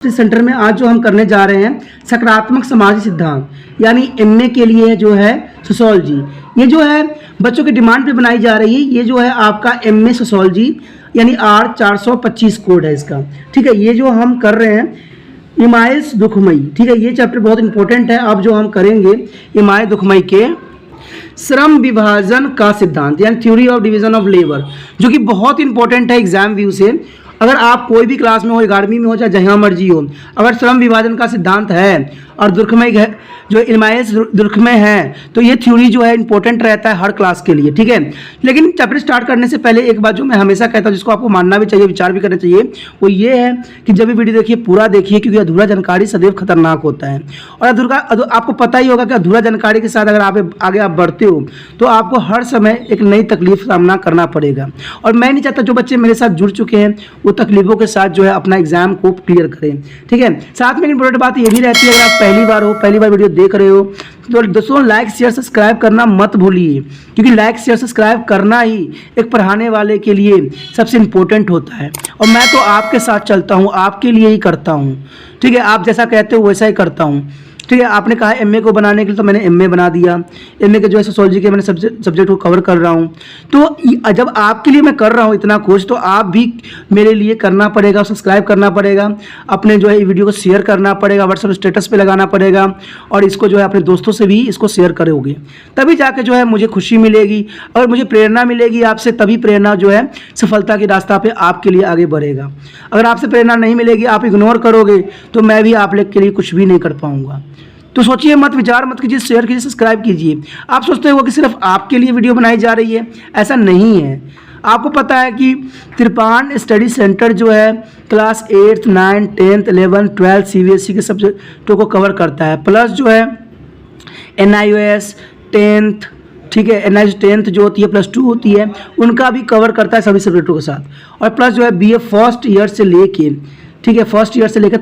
Centre में आज जो हम करने जा रहे हैं सकारात्मक समाज सिद्धांत यानी एमए के लिए जो है सोशियोलॉजी। ये जो है बच्चों की डिमांड पे बनाई जा रही है। ये जो है आपका एमए सोशियोलॉजी यानी R425 कोड है इसका। ठीक है, ये जो हम कर रहे हैं इमाइल्स दुखमई। ठीक है, ये चैप्टर बहुत इंपॉर्टेंट है। अब जो हम करेंगे इमाइल दुखमई के श्रम विभाजन का सिद्धांत यानी theory of division of labour, जो कि बहुत इंपॉर्टेंट है एग्जाम व्यू से। अगर आप कोई भी क्लास में हो, 11वीं में हो चाहे जहाँ मर्जी हो, अगर श्रम विभाजन का सिद्धांत है और दुर्खमय जो इमाइल्स दुर्खमय है, तो ये थ्योरी जो है इंपॉर्टेंट रहता है हर क्लास के लिए। ठीक है, लेकिन चैप्टर स्टार्ट करने से पहले एक बात जो मैं हमेशा कहता हूँ, जिसको आपको मानना भी चाहिए, विचार भी करना चाहिए, वो ये है कि जब भी वीडियो देखिए पूरा देखिए, क्योंकि अधूरा जानकारी सदैव खतरनाक होता है। और आपको पता ही होगा कि अधूरा जानकारी के साथ अगर आगे आप बढ़ते हो तो आपको हर समय एक नई तकलीफ सामना करना पड़ेगा। और मैं नहीं चाहता जो बच्चे मेरे साथ जुड़ चुके हैं वो तकलीफों के साथ जो है अपना एग्जाम को क्लियर करें। ठीक है, साथ में इंपॉर्टेंट बात ये भी रहती है, अगर आप पहली बार वीडियो देख रहे हो तो दोस्तों लाइक शेयर सब्सक्राइब करना मत भूलिए, क्योंकि लाइक शेयर सब्सक्राइब करना ही एक पढ़ाने वाले के लिए सबसे इम्पोर्टेंट होता है। और मैं तो आपके साथ चलता हूँ, आपके लिए ही करता हूँ। ठीक है, आप जैसा कहते हो वैसा ही करता हूँ। ठीक है, आपने कहा एमए को बनाने के लिए तो मैंने एमए बना दिया। एमए के जो है सोशियोलॉजी के मैंने सब्जेक्ट को कवर कर रहा हूँ। तो जब आपके लिए मैं कर रहा हूँ इतना कुछ, तो आप भी मेरे लिए करना पड़ेगा, सब्सक्राइब करना पड़ेगा, अपने जो है वीडियो को शेयर करना पड़ेगा, व्हाट्सएप स्टेटस पे लगाना पड़ेगा, और इसको जो है अपने दोस्तों से भी इसको शेयर करोगे, तभी जाके जो है मुझे खुशी मिलेगी और मुझे प्रेरणा मिलेगी आपसे। तभी प्रेरणा जो है सफलता के रास्ता पे आपके लिए आगे बढ़ेगा। अगर आपसे प्रेरणा नहीं मिलेगी, आप इग्नोर करोगे, तो मैं भी आप लोग के लिए कुछ भी नहीं कर पाऊंगा। तो सोचिए मत, विचार मत कीजिए, शेयर कीजिए, सब्सक्राइब कीजिए। आप सोचते हो कि सिर्फ आपके लिए वीडियो बनाई जा रही है, ऐसा नहीं है। आपको पता है कि त्रिपान स्टडी सेंटर जो है क्लास 8, 9, 10, 11, 12 CBSE के सब्जेक्टों को कवर करता है, प्लस जो है NIOS 10th, ठीक है, NIOS 10th जो होती है +2 होती है, उनका भी कवर करता है सभी सब्जेक्टों के साथ। और प्लस जो है BA फर्स्ट ईयर से लेके, ठीक है, फर्स्ट ईयर से लेकर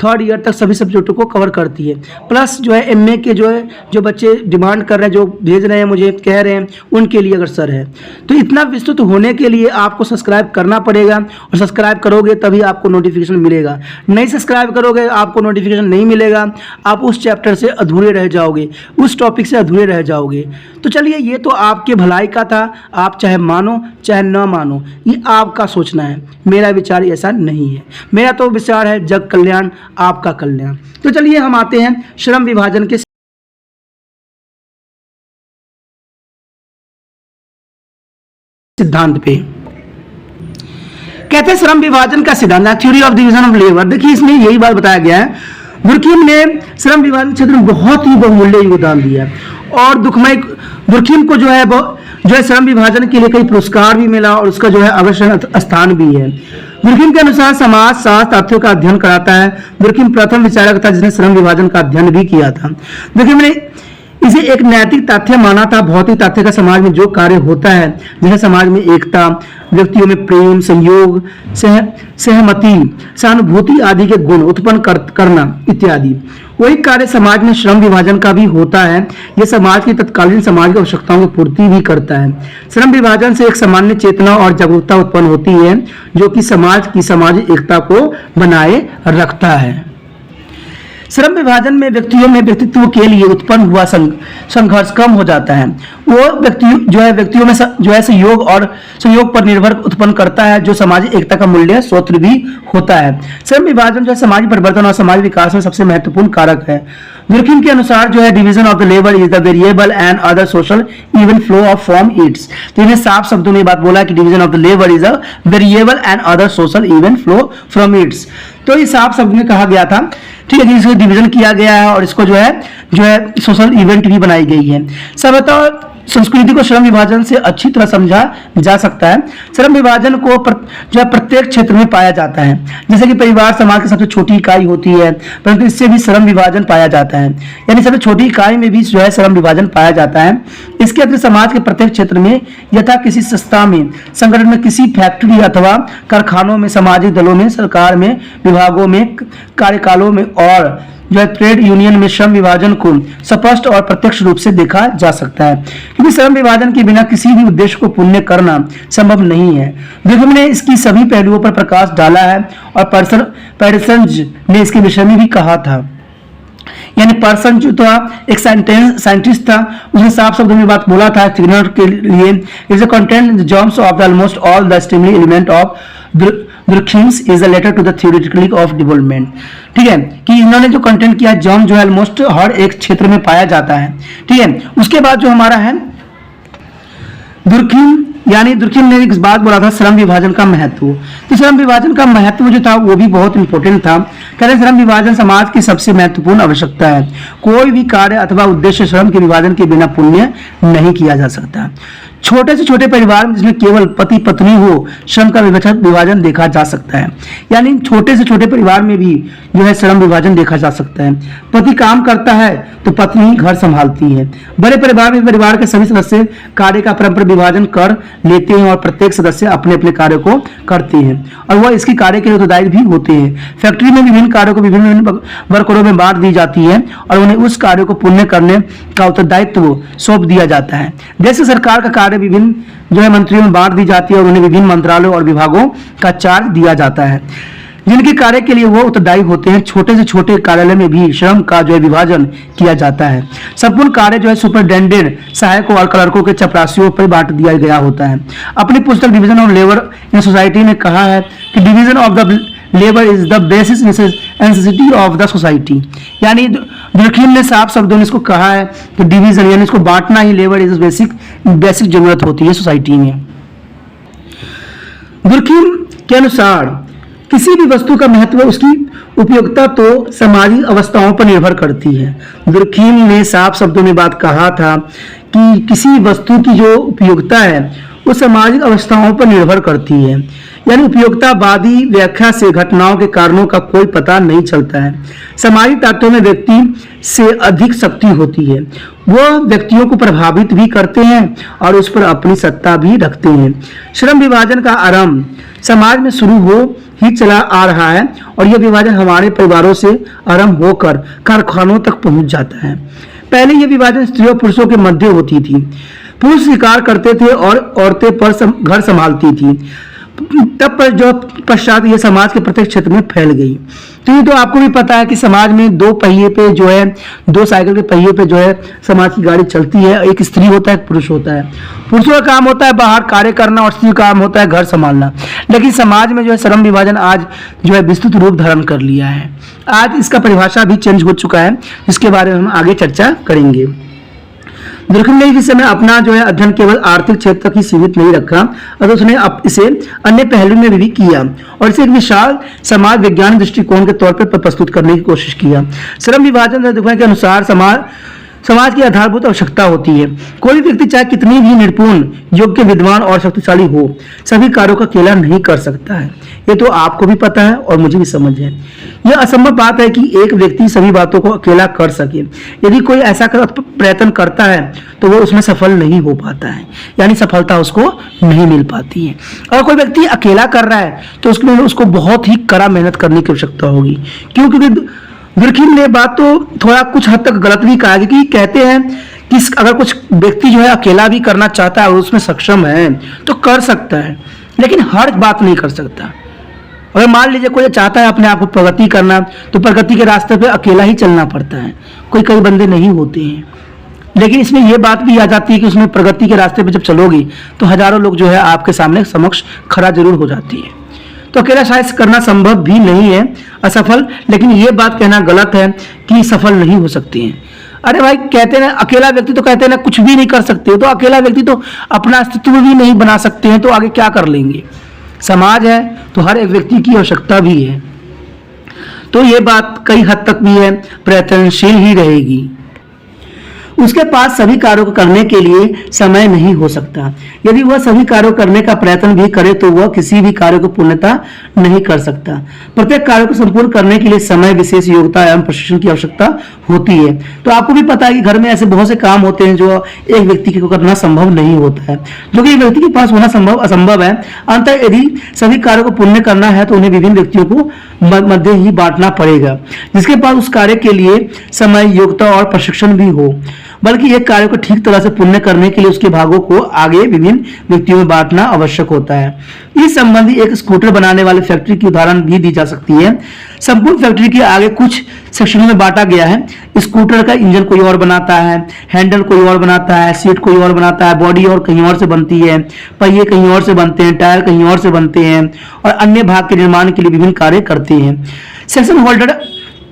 थर्ड ईयर तक सभी सब्जेक्टों को कवर करती है। प्लस जो है एमए के जो बच्चे डिमांड कर रहे हैं, जो भेज रहे हैं मुझे, कह रहे हैं, उनके लिए अगर सर है, तो इतना विस्तृत होने के लिए आपको सब्सक्राइब करना पड़ेगा। और सब्सक्राइब करोगे तभी आपको नोटिफिकेशन मिलेगा। नहीं सब्सक्राइब करोगे आपको नोटिफिकेशन नहीं मिलेगा। आप उस चैप्टर से अधूरे रह जाओगे, उस टॉपिक से अधूरे रह जाओगे। तो चलिए, ये तो आपके भलाई का था, आप चाहे मानो चाहे ना मानो, ये आपका सोचना है। मेरा विचार ऐसा नहीं है। मेरा तो विचार है जग कल्याण, आपका कल्याण। तो चलिए हम आते हैं श्रम विभाजन के सिद्धांत पे। कहते हैं श्रम विभाजन का सिद्धांत, theory of division of labour. देखिए इसमें यही बात बताया गया है, दुर्खिम ने श्रम विभाजन क्षेत्र में बहुत ही बहुमूल्य योगदान दिया और दुर्खिम को जो है श्रम विभाजन के लिए कई पुरस्कार भी मिला और उसका जो है अग्रसर स्थान भी है। दुर्खिम के अनुसार समाज शास्त्र तथ्यों का अध्ययन कराता है। दुर्खिम प्रथम विचारक था जिसने श्रम विभाजन का अध्ययन भी किया था। दुर्खिम ने इसे एक नैतिक तथ्य माना था। भौतिक तथ्य का समाज में जो कार्य होता है, जैसे समाज में एकता, व्यक्तियों में प्रेम, संयोग, सहमति, सहानुभूति आदि के गुण उत्पन्न करना इत्यादि, वही कार्य समाज में श्रम विभाजन का भी होता है। यह समाज की तत्कालीन समाज की आवश्यकताओं की पूर्ति भी करता है। श्रम विभाजन से एक सामान्य चेतना और जागरूकता उत्पन्न होती है जो कि समाज की सामाजिक एकता को बनाए रखता है। श्रम विभाजन में व्यक्तियों में व्यक्तित्व के लिए उत्पन्न हुआ संघर्ष कम हो जाता है। वो व्यक्तियों में जो है सहयोग पर निर्भर उत्पन्न करता है, जो सामाजिक एकता का मूल्य स्रोत भी होता है। श्रम विभाजन जो है समाज परिवर्तन और समाज विकास में सबसे महत्वपूर्ण कारक है। दुर्खिम के अनुसार जो है division of the labour is the variable and other social even flow of from its. तो इन्हें साफ शब्दों में बात बोला कि division of the labour is a variable and other social even flow from its. तो ये साफ शब्द में कहा गया था, ठीक है, इसको डिवीजन किया गया है और इसको जो है सोशल इवेंट भी बनाई गई है। संस्कृति को श्रम विभाजन से अच्छी तरह समझा जा सकता है। श्रम विभाजन को जो है प्रत्येक क्षेत्र में पाया जाता है। जैसे कि परिवार समाज की सबसे छोटी इकाई होती है, परंतु इससे भी श्रम विभाजन पाया जाता है, यानी सबसे छोटी इकाई में भी जो है श्रम विभाजन पाया जाता है। इसके अतिरिक्त समाज के प्रत्येक क्षेत्र में यथा किसी संस्था में, संगठन में, किसी फैक्ट्री अथवा कारखानों में, सामाजिक दलों में, सरकार में, विभागों में, कार्यकालों में और जो है ट्रेड यूनियन में श्रम विभाजन को स्पष्ट और प्रत्यक्ष रूप से देखा जा सकता है, क्योंकि श्रम विभाजन के बिना किसी भी उद्देश्य को पूर्ण करना संभव नहीं है। विलियम ने इसकी सभी पहलुओं पर प्रकाश डाला है और पर्सन्स ने इसके विषय में भी कहा था। यानी पर्सन जो था एक साइंटिस्ट था, उसने साफ शब्दों में बात बोला था सिग्नल के लिए, is a content germs of the almost all the stimuli element of Durkheim's is a letter to the theoretically of development। ठीक है, कि इन्होंने जो कंटेंट किया जर्म जो है ऑलमोस्ट हर एक क्षेत्र में पाया जाता है। ठीक है, उसके बाद जो हमारा है दुर्खीम, यानी दुर्खीम ने एक बात बोला था श्रम विभाजन का महत्व। तो श्रम विभाजन का महत्व जो था वो भी बहुत इंपॉर्टेंट था। कहते हैं श्रम विभाजन समाज की सबसे महत्वपूर्ण आवश्यकता है। कोई भी कार्य अथवा उद्देश्य श्रम के विभाजन के बिना पूर्ण नहीं किया जा सकता। छोटे से छोटे परिवार में जिसमें केवल पति पत्नी हो, श्रम का विभाजन देखा जा सकता है। यानी छोटे से छोटे परिवार में भी जो है श्रम विभाजन देखा जा सकता है। पति काम करता है तो पत्नी घर संभालती है। बड़े परिवार में परिवार के सभी सदस्य कार्य का परस्पर विभाजन कर लेते हैं और प्रत्येक सदस्य अपने अपने कार्य को करते हैं और वह इसकी कार्य के उत्तरदायी भी होते हैं। फैक्ट्री में विभिन्न कार्यों को विभिन्न वर्करों में बांट दी जाती है और उन्हें उस कार्य को पूर्ण करने का उत्तरदायित्व सौंप दिया जाता है। जैसे सरकार का कार्य विभिन्न जो है मंत्रियों में बांट दी जाती है और उन्हें विभिन्न मंत्रालयों और विभागों का चार्ज दिया जाता है जिनके कार्य के लिए वो उत्तरदायी होते हैं। छोटे से छोटे कार्यालय में भी श्रम का जो है विभाजन किया जाता है। संपूर्ण कार्य जो है सुपरिटेंडेंट, सहायकों और क्लर्कों के चपरासियों पर बांट दिया गया होता है। अपनी पुस्तक division of labour in society में कहा है कि division of the labour is the basis necessity of the society. यानी दुर्खीम ने साफ शब्दों में इसको कहा है कि डिवीजन यानी इसको बांटना ही लेबर इज बेसिक जरूरत होती है सोसाइटी में। दुर्खीम के अनुसार किसी भी वस्तु का महत्व उसकी उपयोगिता तो सामाजिक अवस्थाओं पर निर्भर करती है। दुर्खीम ने साफ शब्दों में बात कहा था कि किसी वस्तु की जो उपयोगिता है वो सामाजिक अवस्थाओं पर निर्भर करती है। यानी उपयोगितावादी व्याख्या से घटनाओं के कारणों का कोई पता नहीं चलता है। सामाजिक तत्वों में व्यक्ति से अधिक शक्ति होती है, वो व्यक्तियों को प्रभावित भी करते हैं और उस पर अपनी सत्ता भी रखते हैं। श्रम विभाजन का आरंभ समाज में शुरू हो ही चला आ रहा है और यह विभाजन हमारे परिवारों से आरंभ होकर कारखानों तक पहुंच जाता है। पहले यह विभाजन स्त्रियों पुरुषों के मध्य होती थी। पुरुष शिकार करते थे और औरतें पर घर संभालती थी। तब पर जो पश्चात ये समाज के प्रत्येक क्षेत्र में फैल गई। तो ये तो आपको भी पता है कि समाज में दो पहिए पे जो है, दो साइकिल के पहिए पे जो है समाज की गाड़ी चलती है। एक स्त्री होता है, एक पुरुष होता है। पुरुषों का काम होता है बाहर कार्य करना और स्त्री का काम होता है घर संभालना। लेकिन समाज में जो है श्रम विभाजन आज जो है विस्तृत रूप धारण कर लिया है। आज इसका परिभाषा भी चेंज हो चुका है, जिसके बारे में हम आगे चर्चा करेंगे। दुर्खीम ने इस समय अपना जो है अध्ययन केवल आर्थिक क्षेत्र तक ही सीमित नहीं रखा, अतः उसने इसे अन्य पहलू में भी किया और इसे एक विशाल समाज विज्ञान दृष्टिकोण के तौर पर प्रस्तुत करने की कोशिश किया। श्रम विभाजन के अनुसार समाज की आधारभूत आवश्यकता होती है। कोई व्यक्ति चाहे कितनी भी निपुण, योग्य, विद्वान और शक्तिशाली हो, सभी कार्यों को अकेला नहीं कर सकता है। ये तो आपको भी पता है और मुझे भी समझ है। यह असंभव बात है कि एक व्यक्ति सभी बातों को अकेला कर सके। यदि कोई ऐसा प्रयत्न करता है तो वो उसमें सफल नहीं हो पाता है, यानी सफलता उसको नहीं मिल पाती है। अगर कोई व्यक्ति अकेला कर रहा है तो उसको बहुत ही कड़ा मेहनत करने की आवश्यकता होगी। क्योंकि दुर्खीम ने बात तो थोड़ा कुछ हद तक गलत भी कहा, क्योंकि कहते हैं कि अगर कुछ व्यक्ति जो है अकेला भी करना चाहता है और उसमें सक्षम है तो कर सकता है, लेकिन हर बात नहीं कर सकता। अगर मान लीजिए कोई चाहता है अपने आप को प्रगति करना तो प्रगति के रास्ते पे अकेला ही चलना पड़ता है, कई बंदे नहीं होते हैं। लेकिन इसमें यह बात भी आ जाती है कि उसमें प्रगति के रास्ते पे जब चलोगी तो हजारों लोग जो है आपके सामने समक्ष खड़ा जरूर हो जाती है। तो अकेला शायद करना संभव भी नहीं है, असफल, लेकिन ये बात कहना गलत है कि सफल नहीं हो सकती हैं। अरे भाई कहते हैं अकेला व्यक्ति तो कहते हैं ना कुछ भी नहीं कर सकते, तो अकेला व्यक्ति तो अपना अस्तित्व भी नहीं बना सकते हैं, तो आगे क्या कर लेंगे। समाज है तो हर एक व्यक्ति की आवश्यकता भी है, तो ये बात कई हद तक भी है प्रयत्नशील ही रहेगी। उसके पास सभी कार्यों को करने के लिए समय नहीं हो सकता। यदि वह सभी कार्यों करने का प्रयत्न भी करे तो वह किसी भी कार्य को पूर्णतः नहीं कर सकता। प्रत्येक कार्य को संपूर्ण करने के लिए समय, विशेष योग्यता एवं प्रशिक्षण की आवश्यकता होती है। तो आपको भी पता है कि घर में ऐसे बहुत से काम होते हैं जो एक व्यक्ति को करना संभव नहीं होता है, जो कि एक व्यक्ति के पास होना संभव असंभव है। अंततः यदि सभी कार्यों को पूर्ण करना है तो उन्हें विभिन्न व्यक्तियों को मध्य ही बांटना पड़ेगा, जिसके पास उस कार्य के लिए समय, योग्यता और प्रशिक्षण भी हो। बल्कि एक कार्य को ठीक तरह से पूर्ण करने के लिए उसके भागों को आगे विभिन्न व्यक्तियों में बांटना आवश्यक होता है। इस संबंधी एक स्कूटर बनाने वाली फैक्ट्री की उदाहरण भी दी जा सकती है। संपूर्ण फैक्ट्री के आगे कुछ सेक्शनों में बांटा गया है। स्कूटर का इंजन कोई और बनाता है, हैंडल कोई और बनाता है, सीट कोई और बनाता है, बॉडी और कहीं और से बनती है, पहिए कहीं और से बनते हैं, टायर कहीं और से बनते हैं और अन्य भाग के निर्माण के लिए विभिन्न कार्य करते हैं। सेक्शन होल्डर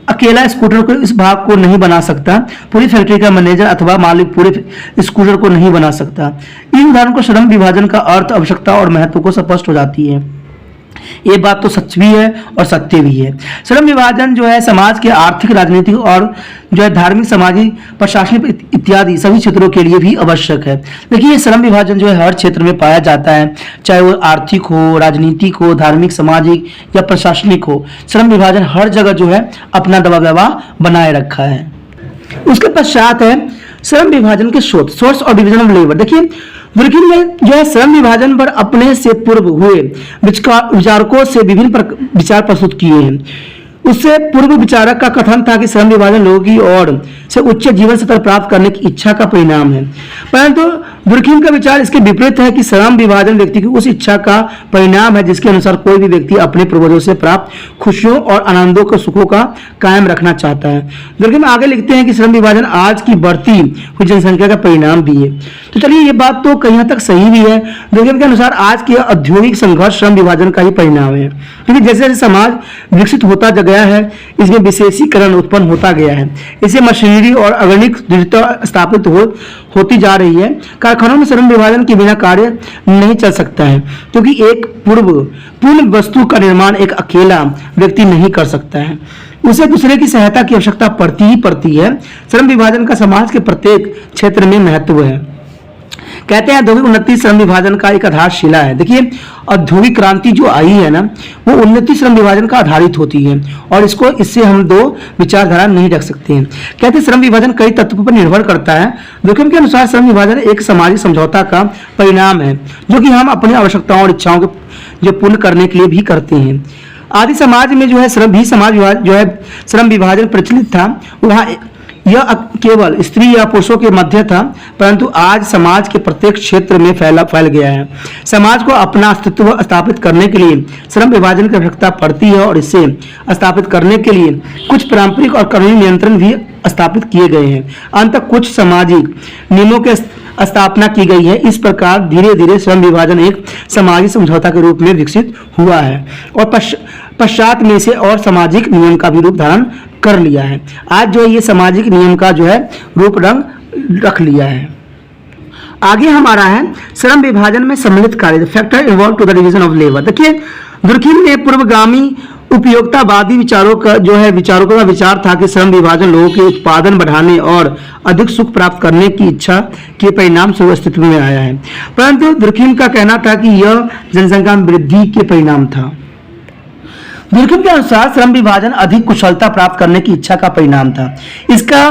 अकेला स्कूटर को इस भाग को नहीं बना सकता। पूरी फैक्ट्री का मैनेजर अथवा मालिक पूरे स्कूटर को नहीं बना सकता। इन उदाहरण को श्रम विभाजन का अर्थ, आवश्यकता और महत्व को स्पष्ट हो जाती है। ये बात तो सच भी है और सत्य भी है। श्रम विभाजन जो है समाज के आर्थिक, राजनीतिक और जो है धार्मिक, सामाजिक, प्रशासनिक इत्यादि सभी क्षेत्रों के लिए भी आवश्यक है। देखिए ये श्रम विभाजन जो है हर क्षेत्र में पाया जाता है, चाहे वो आर्थिक हो, राजनीतिक हो, धार्मिक, सामाजिक या प्रशासनिक हो। श्रम विभाजन हर जगह जो है अपना दबदबा बनाए रखा है। उसके पश्चात है श्रम विभाजन के सोर्स और डिवीजन ऑफ लेबर। देखिए दुर्खिम ने जो है श्रम विभाजन पर अपने से पूर्व हुए विचारकों से विभिन्न विचार प्रस्तुत किए हैं। उससे पूर्व विचारक का कथन था कि श्रम विभाजन लोगों की ओर से उच्च जीवन स्तर प्राप्त करने की इच्छा का परिणाम है, परंतु दुर्खिम का विचार इसके विपरीत है कि श्रम विभाजन व्यक्ति की उस इच्छा का परिणाम है जिसके अनुसार कोई भी व्यक्ति अपने पूर्वजों से प्राप्त खुशियों और आनंदों को, सुखों का कायम रखना चाहता है। दुर्खिम आगे लिखते हैं कि श्रम विभाजन आज की बढ़ती हुई जनसंख्या का परिणाम भी है। तो चलिए ये बात तो कहीं हद तक सही भी है। दुर्खिम के अनुसार आज के औद्योगिक संघर्ष श्रम विभाजन का ही परिणाम है, क्योंकि जैसे जैसे समाज विकसित होता गया है इसमें विशेषीकरण उत्पन्न होता गया है। इससे मशीनरी और अगणित दृढ़ता स्थापित होती जा रही है। कारखानों में श्रम विभाजन के बिना कार्य नहीं चल सकता है, क्योंकि एक पूर्ण वस्तु का निर्माण एक अकेला व्यक्ति नहीं कर सकता है, उसे दूसरे की सहायता की आवश्यकता पड़ती ही पड़ती है। श्रम विभाजन का समाज के प्रत्येक क्षेत्र में महत्व है। कहते हैं औद्योगिक उन्नति श्रम विभाजन का एक आधारशिला है। देखिए औद्योगिक क्रांति जो आई है ना, वो उन्नति श्रम विभाजन का आधारित होती है और इससे हम दो विचारधारा नहीं रख सकते हैं। कहते हैं श्रम विभाजन कई तत्वों पर निर्भर करता है। दुर्खिम के अनुसार श्रम विभाजन एक सामाजिक समझौता का परिणाम है, जो कि हम अपनी आवश्यकताओं और इच्छाओं को जो पूर्ण करने के लिए भी करते हैं। आदि समाज में जो है श्रम विभाजन प्रचलित था, वहाँ यह केवल स्त्री या पुरुषों के मध्य था, परंतु आज समाज के प्रत्येक क्षेत्र में फैल गया है। समाज को अपना अस्तित्व स्थापित करने के लिए श्रम विभाजन की आवश्यकता पड़ती है और इसे स्थापित करने के लिए कुछ पारंपरिक और कानूनी नियंत्रण भी स्थापित किए गए हैं। अंततः कुछ सामाजिक नियमों के स्थापना की गई है। इस प्रकार धीरे धीरे श्रम विभाजन एक सामाजिक समझौता के रूप में विकसित हुआ है और पश्चात में से और सामाजिक नियम का भी रूप धारण कर लिया है। आज जो ये सामाजिक नियम का जो है रूप रंग रख लिया है। आगे हमारा है श्रम विभाजन में सम्मिलित कार्य, factor involve to the division of labour. देखिए दुर्खिम ने पूर्वगामी उपयोगितावादी विचारों का विचार था कि श्रम विभाजन लोगों के उत्पादन बढ़ाने और अधिक सुख प्राप्त करने की इच्छा के परिणाम से अस्तित्व में आया है, परंतु दुर्खिम का कहना था कि यह जनसंख्या में वृद्धि के परिणाम था। दुर्खिम के अनुसार श्रम विभाजन अधिक कुशलता प्राप्त करने की इच्छा का परिणाम था। इसका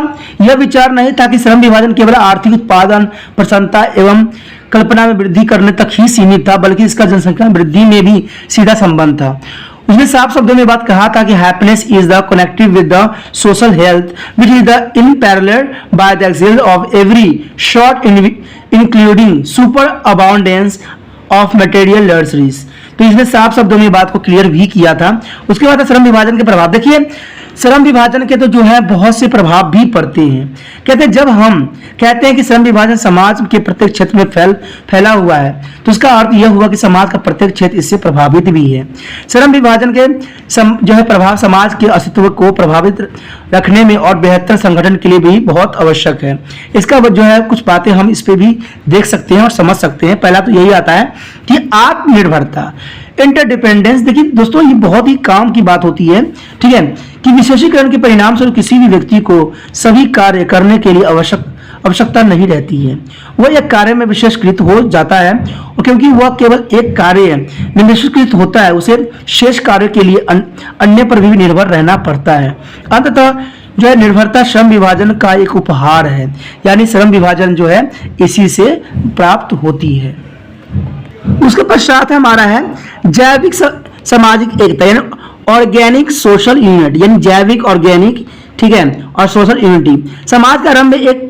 यह विचार नहीं था कि श्रम विभाजन केवल आर्थिक उत्पादन, प्रसन्नता एवं कल्पना में वृद्धि करने तक ही सीमित था, बल्कि इसका जनसंख्या वृद्धि में भी सीधा संबंध था। उसने साफ शब्दों में बात कहा था कि happiness is the connective with the social health which is the unparalleled by the excel of every sort including super abundance of material luxuries. तो इसने साफ शब्दों में बात को क्लियर भी किया था। उसके बाद श्रम विभाजन के प्रभाव देखिए, श्रम विभाजन के तो जो है बहुत से प्रभाव भी पड़ते हैं। कहते हैं जब हम कहते हैं कि श्रम विभाजन समाज के प्रत्येक क्षेत्र में फैला हुआ है, तो उसका अर्थ यह हुआ कि समाज का प्रत्येक क्षेत्र इससे प्रभावित भी है। श्रम विभाजन के जो है प्रभाव समाज के अस्तित्व को प्रभावित रखने में और बेहतर संगठन के लिए भी बहुत आवश्यक है। इसका जो है कुछ बातें हम इस पे भी देख सकते हैं और समझ सकते हैं। पहला तो यही आता है कि आत्मनिर्भरता, इंटरडिपेंडेंस। देखिए दोस्तों ये बहुत ही काम की बात होती है, ठीक है, कि विशेषीकरण के परिणाम स्वरूप किसी भी व्यक्ति को सभी कार्य करने के लिए आवश्यकता नहीं रहती है। वह एक कार्य में विशेषकृत हो जाता है और क्योंकि वह केवल एक कार्य में विशेषकृत होता है उसे शेष कार्य के लिए अन्य पर भी निर्भर रहना पड़ता है। अंततः जो है निर्भरता श्रम विभाजन का एक उपहार है, यानी श्रम विभाजन जो है इसी से प्राप्त होती है। उसके पश्चात हमारा है जैविक सामाजिक एकता, यानी ऑर्गेनिक सोशल यूनिट, यानी जैविक ऑर्गेनिक, ठीक है, और सोशल यूनिटी। समाज का आरंभ एक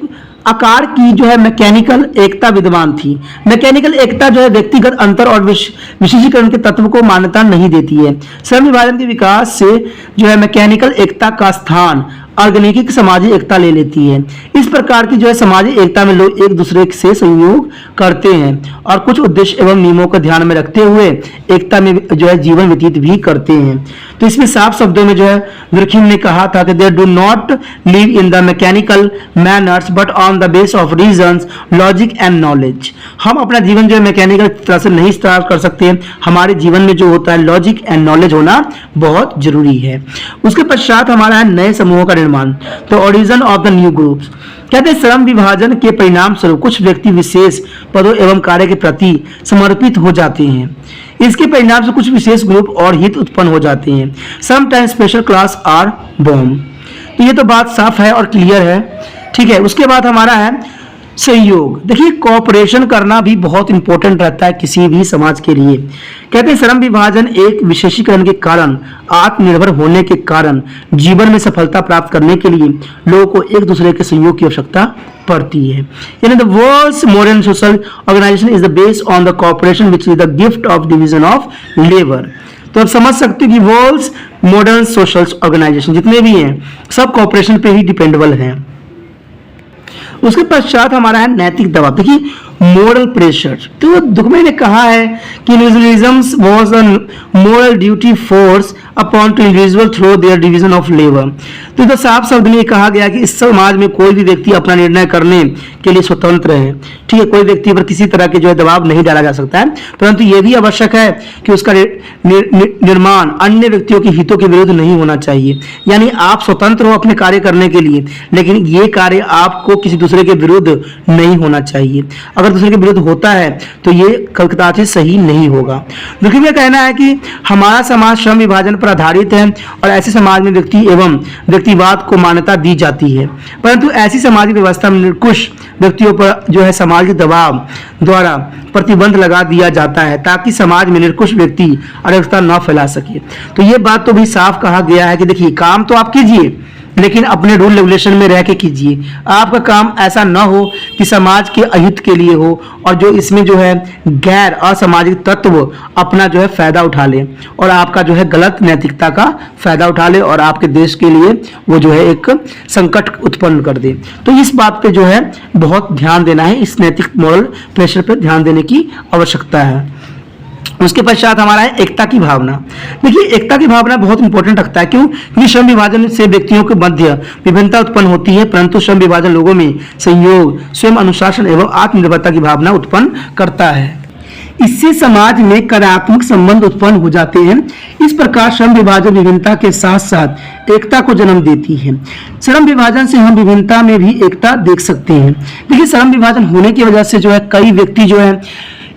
आकार की जो है मैकेनिकल एकता विद्यमान थी। मैकेनिकल एकता जो है व्यक्तिगत अंतर और विशेषीकरण के तत्व को मान्यता नहीं देती है। श्रम विभाजन के विकास से जो है मैकेनिकल एकता का स्थान ऑर्गेनिक सामाजिक एकता ले लेती है। इस प्रकार की जो है सामाजिक एकता में लोग एक दूसरे से सहयोग करते हैं और कुछ उद्देश्य एवं नियमों को ध्यान में रखते हुए एकता में जो है जीवन व्यतीत भी करते हैं। तो इसमें साफ शब्दों में जो है दुर्खिम ने कहा था कि they do not live in the mechanical manners but on the base of reasons, logic and knowledge. हम अपना जीवन जो है मैकेनिकल तरह से नहीं स्टार्ट कर सकते हैं। हमारे जीवन में जो होता है लॉजिक एंड नॉलेज होना बहुत जरूरी है। उसके पश्चात हमारा है नए समूहों का निर्माण, तो origin of the new groups. कहते हैं श्रम विभाजन के परिणाम स्वरूप कुछ व्यक्ति विशेष पदों एवं कार्य के प्रति समर्पित हो जाते हैं। इसके परिणाम से कुछ विशेष ग्रुप और हित उत्पन्न हो जाते हैं। Sometimes special class are born. तो ये तो बात साफ है और क्लियर है, ठीक है। उसके बाद हमारा है सहयोग। देखिए कोऑपरेशन करना भी बहुत इंपॉर्टेंट रहता है किसी भी समाज के लिए। कहते हैं श्रम विभाजन एक विशेषीकरण के कारण, आत्मनिर्भर होने के कारण जीवन में सफलता प्राप्त करने के लिए लोगों को एक दूसरे के सहयोग की आवश्यकता पड़ती है। यानी the world's modern social organisation is the based on the cooperation which is the gift of division of labour. तो आप समझ सकते हो कि वर्ल्ड्स मॉडर्न सोशल ऑर्गेनाइजेशन जितने भी हैं सब कोऑपरेशन पे ही डिपेंडेबल हैं। उसके पश्चात हमारा है नैतिक दबाव। देखिए मोरल प्रेशर, तो दुखमे ने कहा है कि individualism was a moral duty force upon two individual through their division of labour. तो साफ शब्द में कहा गया कि इस समाज में कोई भी व्यक्ति अपना निर्णय करने के लिए स्वतंत्र है, ठीक है। कोई व्यक्ति पर किसी तरह के जो है दबाव नहीं डाला जा सकता है, परंतु यह भी आवश्यक है कि उसका निर्माण अन्य व्यक्तियों के हितों के विरुद्ध नहीं होना चाहिए। यानी आप स्वतंत्र हो अपने कार्य करने के लिए, लेकिन ये कार्य आपको किसी दूसरे के विरुद्ध नहीं होना चाहिए। अगर दूसरे के विरुद्ध होता है तो ये कलकत्ता से सही नहीं होगा। दुखी में कहना है कि हमारा समाज श्रम विभाजन पर आधारित है और ऐसे समाज में व्यक्ति एवं व्यक्तिवाद को मान्यता दी जाती है, परंतु ऐसी सामाजिक व्यवस्था में निरंकुश व्यक्तियों पर जो है समाज के दबाव द्वारा प्रतिबंध लगा दिया जाता है ताकि समाज में निरंकुश व्यक्ति अराजकता न फैला सके। तो ये बात तो भी साफ कहा गया है कि देखिए काम तो आप कीजिए लेकिन अपने रूल रेगुलेशन में रह के कीजिए। आपका काम ऐसा न हो कि समाज के अहित के लिए हो और जो इसमें जो है गैर असामाजिक तत्व अपना जो है फायदा उठा ले और आपका जो है गलत नैतिकता का फायदा उठा ले और आपके देश के लिए वो जो है एक संकट उत्पन्न कर दे। तो इस बात पे जो है बहुत ध्यान देना है, इस नैतिक मॉरल प्रेशर पे ध्यान देने की आवश्यकता है। उसके पश्चात हमारा है एकता की भावना। देखिए एकता की भावना बहुत इंपॉर्टेंट रखता है। क्यों? क्योंकि श्रम विभाजन से व्यक्तियों के मध्य विभिन्नता उत्पन्न होती है, परंतु श्रम विभाजन लोगों में सहयोग, स्वयं अनुशासन एवं आत्मनिर्भरता की भावना उत्पन्न करता है। इससे समाज में कार्यात्मक संबंध उत्पन्न हो जाते हैं। इस प्रकार श्रम विभाजन विभिन्नता के साथ साथ एकता को जन्म देती है। श्रम विभाजन से हम विभिन्नता में भी एकता देख सकते हैं। देखिए श्रम विभाजन होने की वजह से जो है कई व्यक्ति जो है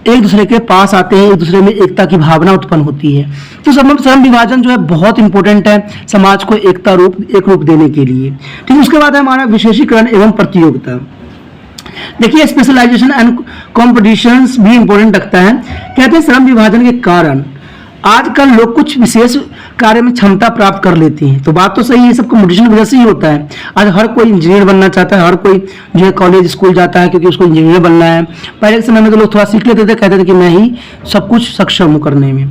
एक दूसरे के पास आते हैं, एक दूसरे में एकता की भावना उत्पन्न होती है। तो श्रम विभाजन जो है बहुत इंपॉर्टेंट है समाज को एक रूप देने के लिए। ठीक है, उसके बाद है हमारा विशेषीकरण एवं प्रतियोगिता। देखिए स्पेशलाइजेशन एंड कॉम्पिटिशंस भी इंपॉर्टेंट रखता है। कहते हैं श्रम विभाजन के कारण आजकल लोग कुछ विशेष कार्य में क्षमता प्राप्त कर लेते हैं। तो बात तो सही है, सब कंपटीशन की वजह से ही होता है। आज हर कोई इंजीनियर बनना चाहता है, हर कोई जो है कॉलेज स्कूल जाता है क्योंकि उसको इंजीनियर बनना है। पहले के समय में तो लोग थोड़ा सीख लेते थे, कहते थे कि मैं ही सब कुछ सक्षम हूँ करने में।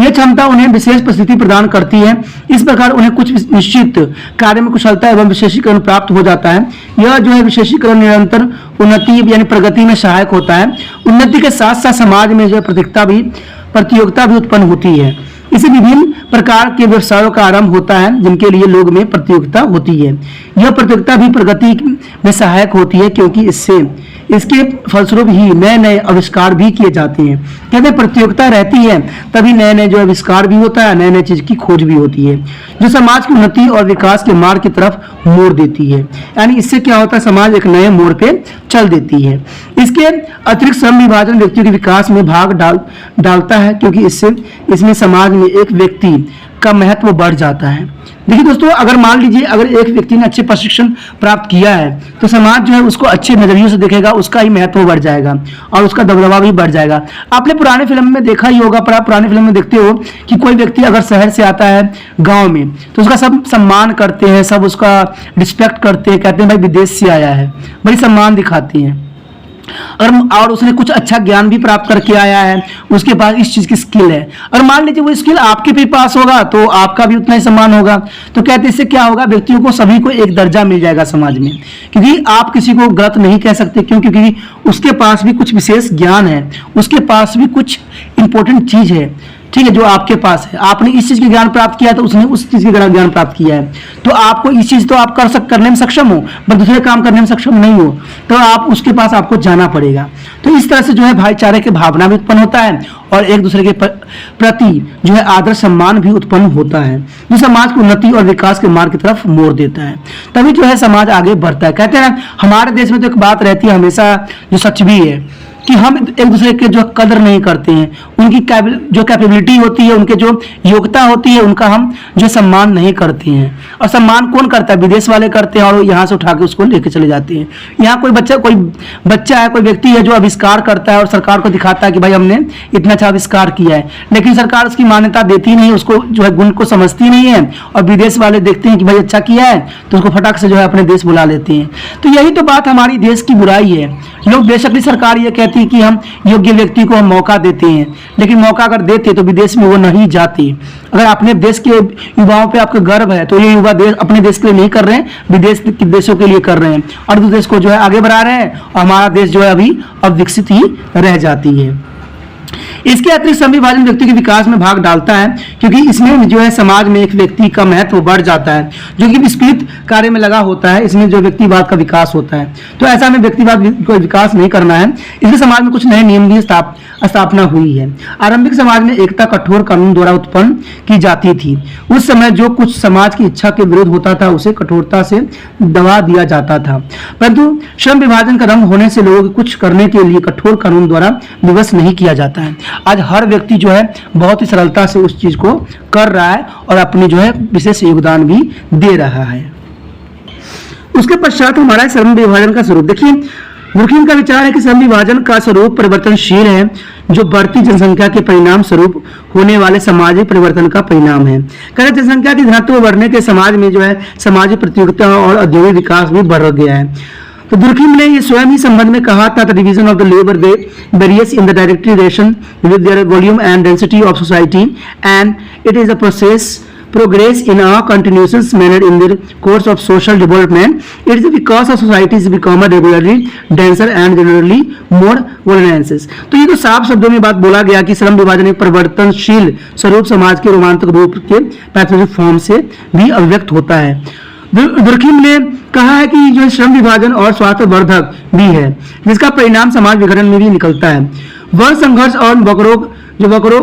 यह क्षमता उन्हें विशेष परिस्थिति प्रदान करती है। इस प्रकार उन्हें कुछ निश्चित कार्य में कुशलता एवं विशेषीकरण प्राप्त हो जाता है। यह जो है विशेषीकरण निरंतर उन्नति यानी प्रगति में सहायक होता है। उन्नति के साथ साथ समाज में जो है प्रतियोगिता भी उत्पन्न होती है। इसे विभिन्न प्रकार के व्यवसायों का आरंभ होता है जिनके लिए लोग में प्रतियोगिता होती है। यह प्रतियोगिता भी प्रगति में सहायक होती है क्योंकि इसके फलस्वरूप ही नए नए आविष्कार भी किए जाते हैं। कहते हैं प्रतियोगिता रहती है तभी नए नए जो आविष्कार भी होता है, नए नए चीज की खोज भी होती है, जो समाज की उन्नति और विकास के मार्ग की तरफ मोड़ देती है। यानी इससे क्या होता है, समाज एक नए मोड़ पे चल देती है। इसके अतिरिक्त श्रम विभाजन व्यक्तियों के विकास में भाग डालता है, क्योंकि इसमें समाज में एक व्यक्ति का महत्व बढ़ जाता है। देखिए दोस्तों, अगर मान लीजिए अगर एक व्यक्ति ने अच्छे प्रशिक्षण प्राप्त किया है तो समाज जो है उसको अच्छे नजरियों से देखेगा, उसका ही महत्व बढ़ जाएगा और उसका दबदबा भी बढ़ जाएगा। आपने पुराने फिल्म में देखा ही होगा, पर आप पुराने फिल्म में देखते हो कि कोई व्यक्ति अगर शहर से आता है गाँव में तो उसका सब सम्मान करते हैं, सब उसका रिस्पेक्ट करते हैं, कहते हैं भाई विदेश से आया है, बड़ी सम्मान दिखाते हैं। और उसने कुछ अच्छा ज्ञान भी प्राप्त करके आया है, उसके पास इस चीज की स्किल है, और मान लीजिए वो स्किल आपके भी पास होगा तो आपका भी उतना ही सम्मान होगा। तो कहते इससे क्या होगा, व्यक्तियों को सभी को एक दर्जा मिल जाएगा समाज में, क्योंकि आप किसी को गलत नहीं कह सकते। क्यों? क्योंकि उसके पास भी कुछ विशेष ज्ञान है, उसके पास भी कुछ इंपॉर्टेंट चीज है, ठीक है, जो आपके पास है। आपने इस चीज की ज्ञान प्राप्त किया तो उसने उस चीज की ज्ञान प्राप्त किया है, तो आपको इस चीज तो आप करने में सक्षम हो, पर दूसरे काम करने में सक्षम नहीं हो, तो आप उसके पास आपको जाना पड़ेगा। तो इस तरह से जो है भाईचारे की भावना भी उत्पन्न होता है और एक दूसरे के प्रति जो है आदर सम्मान भी उत्पन्न होता है, जो समाज को उन्नति और विकास के मार्ग की तरफ मोड़ देता है। तभी जो है समाज आगे बढ़ता है। कहते हैं हमारे देश में तो एक बात रहती है हमेशा, जो सच भी है, कि हम एक दूसरे के जो कदर नहीं करते हैं, उनकी जो कैपेबिलिटी होती है, उनके जो योग्यता होती है, उनका हम जो सम्मान नहीं करते हैं। और सम्मान कौन करता है? विदेश वाले करते हैं, और यहाँ से उठा के उसको लेके चले जाते हैं। यहाँ कोई बच्चा है, कोई व्यक्ति है जो आविष्कार करता है और सरकार को दिखाता है कि भाई हमने इतना अच्छा आविष्कार किया है, लेकिन सरकार उसकी मान्यता देती नहीं, उसको जो है गुण को समझती नहीं है, और विदेश वाले देखते हैं कि भाई अच्छा किया है तो उसको फटाक से जो है अपने देश बुला लेते हैं। तो यही तो बात हमारी देश की बुराई है। लोग बेशक सरकार ये कहती है कि हम योग्य व्यक्ति को हम मौका देते हैं, लेकिन मौका अगर देते तो विदेश में वो नहीं जाते। अगर अपने देश के युवाओं पे आपका गर्व है तो ये युवा देश अपने देश के लिए नहीं कर रहे हैं, विदेश के देशों के लिए कर रहे हैं, और दूसरे देश को जो है आगे बढ़ा रहे हैं, और हमारा देश जो है अभी अविकसित ही रह जाती है। इसके अतिरिक्त श्रम विभाजन व्यक्ति के विकास में भाग डालता है, क्योंकि इसमें जो है समाज में एक व्यक्ति का महत्व बढ़ जाता है जो कि विस्तृत कार्य में लगा होता है। इसमें जो व्यक्तिवाद का विकास होता है, तो ऐसा में व्यक्तिवाद को विकास नहीं करना है। इसलिए समाज में कुछ नए नियम की स्थापना हुई है। आरंभिक समाज में एकता कठोर कानून द्वारा उत्पन्न की जाती थी। उस समय जो कुछ समाज की इच्छा के विरुद्ध होता था उसे कठोरता से दबा दिया जाता था, परंतु श्रम विभाजन का रंग होने से लोगों को कुछ करने के लिए कठोर कानून द्वारा विवश नहीं किया जाता है। आज हर व्यक्ति जो है बहुत ही सरलता से उस चीज को कर रहा है और अपनी जो है विशेष योगदान भी दे रहा है। उसके पश्चात हमारा श्रम विभाजन का स्वरूप देखिए। दुर्खीम का विचार है कि श्रम विभाजन का स्वरूप परिवर्तनशील है, जो बढ़ती जनसंख्या के परिणाम स्वरूप होने वाले सामाजिक परिवर्तन का परिणाम है। कहते जनसंख्या की घनत्व बढ़ने के समाज में जो है सामाजिक प्रतियोगिता और औद्योगिक विकास भी बढ़ गया है। तो दुर्खीम ने ये स्वयं ही संबंध में कहा था, the division of the labour various in the directly relation with their volume and density of society, and it is a progress in a continuous manner in the course of social development. It is because of societies become regularly denser and generally more vulnerable. तो ये तो साफ शब्दों में बात बोला गया कि श्रम विभाजन एक परिवर्तनशील स्वरूप समाज के रोमांचक रूप के पैथोलॉजिक फॉर्म से भी अभिव्यक्त होता है। दुर्खीम ने कहा है कि जो श्रम विभाजन और स्वास्थ्यवर्धक भी है, जिसका परिणाम समाज विघटन में भी निकलता है। वर्ण संघर्ष और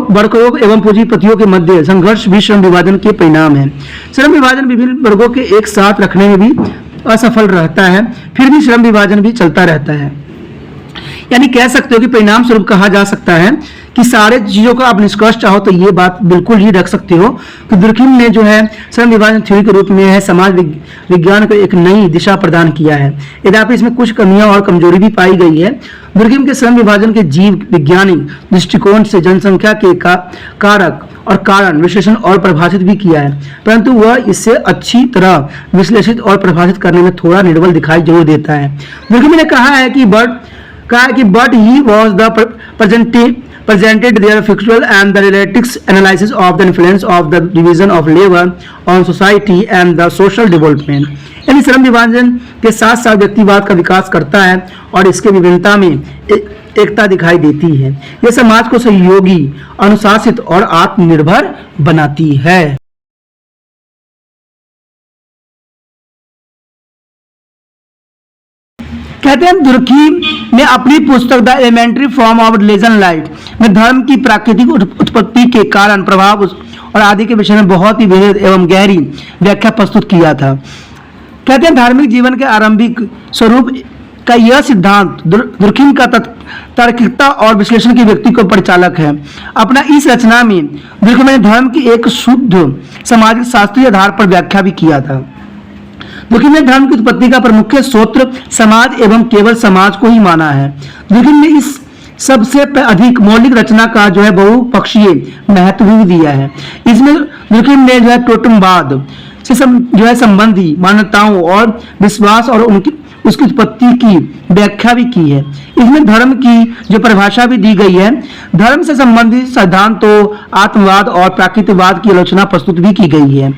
वर्करों एवं पूंजीपतियों के मध्य संघर्ष भी श्रम विभाजन के परिणाम है। श्रम विभाजन विभिन्न वर्गों के एक साथ रखने में भी असफल रहता है, फिर भी श्रम विभाजन भी चलता रहता है। यानी कह सकते हो कि परिणाम स्वरूप कहा जा सकता है कि सारे चीजों का आप निष्कर्ष चाहो तो ये बात बिल्कुल ही रख सकते हो कि दुर्खीम ने जो है श्रम विभाजन थ्योरी के रूप में है समाज विज्ञान को एक नई दिशा प्रदान किया है। यद्यपि इसमें कुछ कमियां और कमजोरी भी पाई गई है। दुर्खीम के श्रम विभाजन के जीव वैज्ञानिक दृष्टिकोण से जनसंख्या के कारक और कारण विश्लेषण और परिभाषित भी किया है, परंतु वह इसे अच्छी तरह विश्लेषित और परिभाषित करने में थोड़ा निर्बल दिखाई जरूर देता है। दुर्खीम ने कहा है कि but he was the presented their factual and the relative analysis of the influence of the division of labor on society and the social development. यानी श्रम विभाजन के साथ साथ व्यक्तिवाद का विकास करता है और इसके विभिन्नता में एकता दिखाई देती है। यह समाज को सहयोगी, अनुशासित और आत्मनिर्भर बनाती है। कहते हैं दुर्खीम ने अपनी पुस्तक the elementary form of religion life में धर्म की प्राकृतिक उत्पत्ति के कारण, प्रभाव और आदि के विषय में बहुत ही विविध एवं गहरी व्याख्या प्रस्तुत किया था। कहते हैं धार्मिक जीवन के आरंभिक स्वरूप का यह सिद्धांत दुर्खीम का तार्किकता और विश्लेषण की व्यक्ति को परिचालक है। अपना इस रचना में दुर्खीम ने धर्म की एक शुद्ध सामाजिक शास्त्रीय आधार पर व्याख्या भी किया था। दुर्खीम ने धर्म की उत्पत्ति का प्रमुख स्रोत समाज एवं केवल समाज को ही माना है। दुर्खीम ने इस सबसे अधिक मौलिक रचना का जो है बहुपक्षीय महत्व भी दिया है। इसमें दुर्खीम ने जो है टोटमवाद से जो है संबंधी मान्यताओं और विश्वास और उसकी उत्पत्ति की व्याख्या भी की है। इसमें धर्म की जो परिभाषा भी दी गई है। धर्म से संबंधित सिद्धांतों, आत्मवाद और प्राकृतिकवाद की आलोचना प्रस्तुत भी की गई है।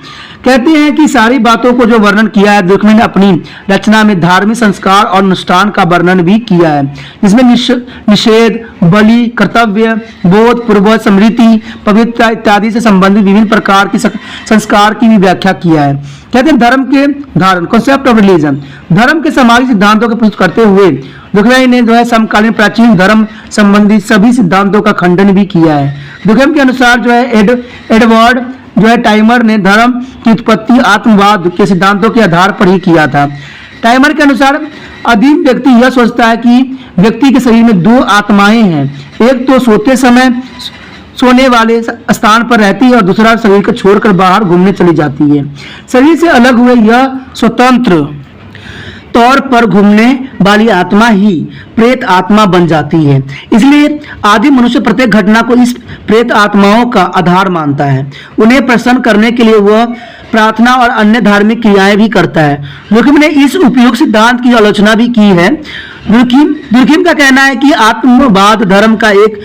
कहते हैं कि सारी बातों को जो वर्णन किया है दुर्खीम ने अपनी रचना में धार्मिक संस्कार और अनुष्ठान का वर्णन भी किया है, जिसमें निषेध, बलि, कर्तव्य, बोध, पूर्वज, स्मृति, पवित्रता इत्यादि से संबंधित विभिन्न प्रकार की संस्कार की भी व्याख्या किया है। कहते हैं धर्म के धारण, कॉन्सेप्ट ऑफ रिलीजन, धर्म के सामाजिक सिद्धांतों के प्रस्तुत करते हुए दुर्खीम ने जो है समकालीन प्राचीन धर्म संबंधी सभी सिद्धांतों का खंडन भी किया है। दुर्खीम के अनुसार जो है एडवर्ड जो है टाइमर ने धर्म की उत्पत्ति आत्मवाद के सिद्धांतों के आधार पर ही किया था। टाइमर के अनुसार आदिम व्यक्ति यह सोचता है कि व्यक्ति के शरीर में दो आत्माएं हैं, एक तो सोते समय सोने वाले स्थान पर रहती है और दूसरा शरीर को छोड़कर बाहर घूमने चली जाती है। शरीर से अलग हुए यह स्वतंत्र तौर पर घूमने वाली आत्मा ही प्रेत आत्मा बन जाती है। इसलिए आदि मनुष्य प्रत्येक घटना को इस प्रेत आत्माओं का आधार मानता है। उन्हें प्रसन्न करने के लिए वह प्रार्थना और अन्य धार्मिक क्रियाएं भी करता है। दुर्खीम ने इस उपयुक्त सिद्धांत की आलोचना भी की है। दुर्खीम का कहना है कि आत्मवाद धर्म का एक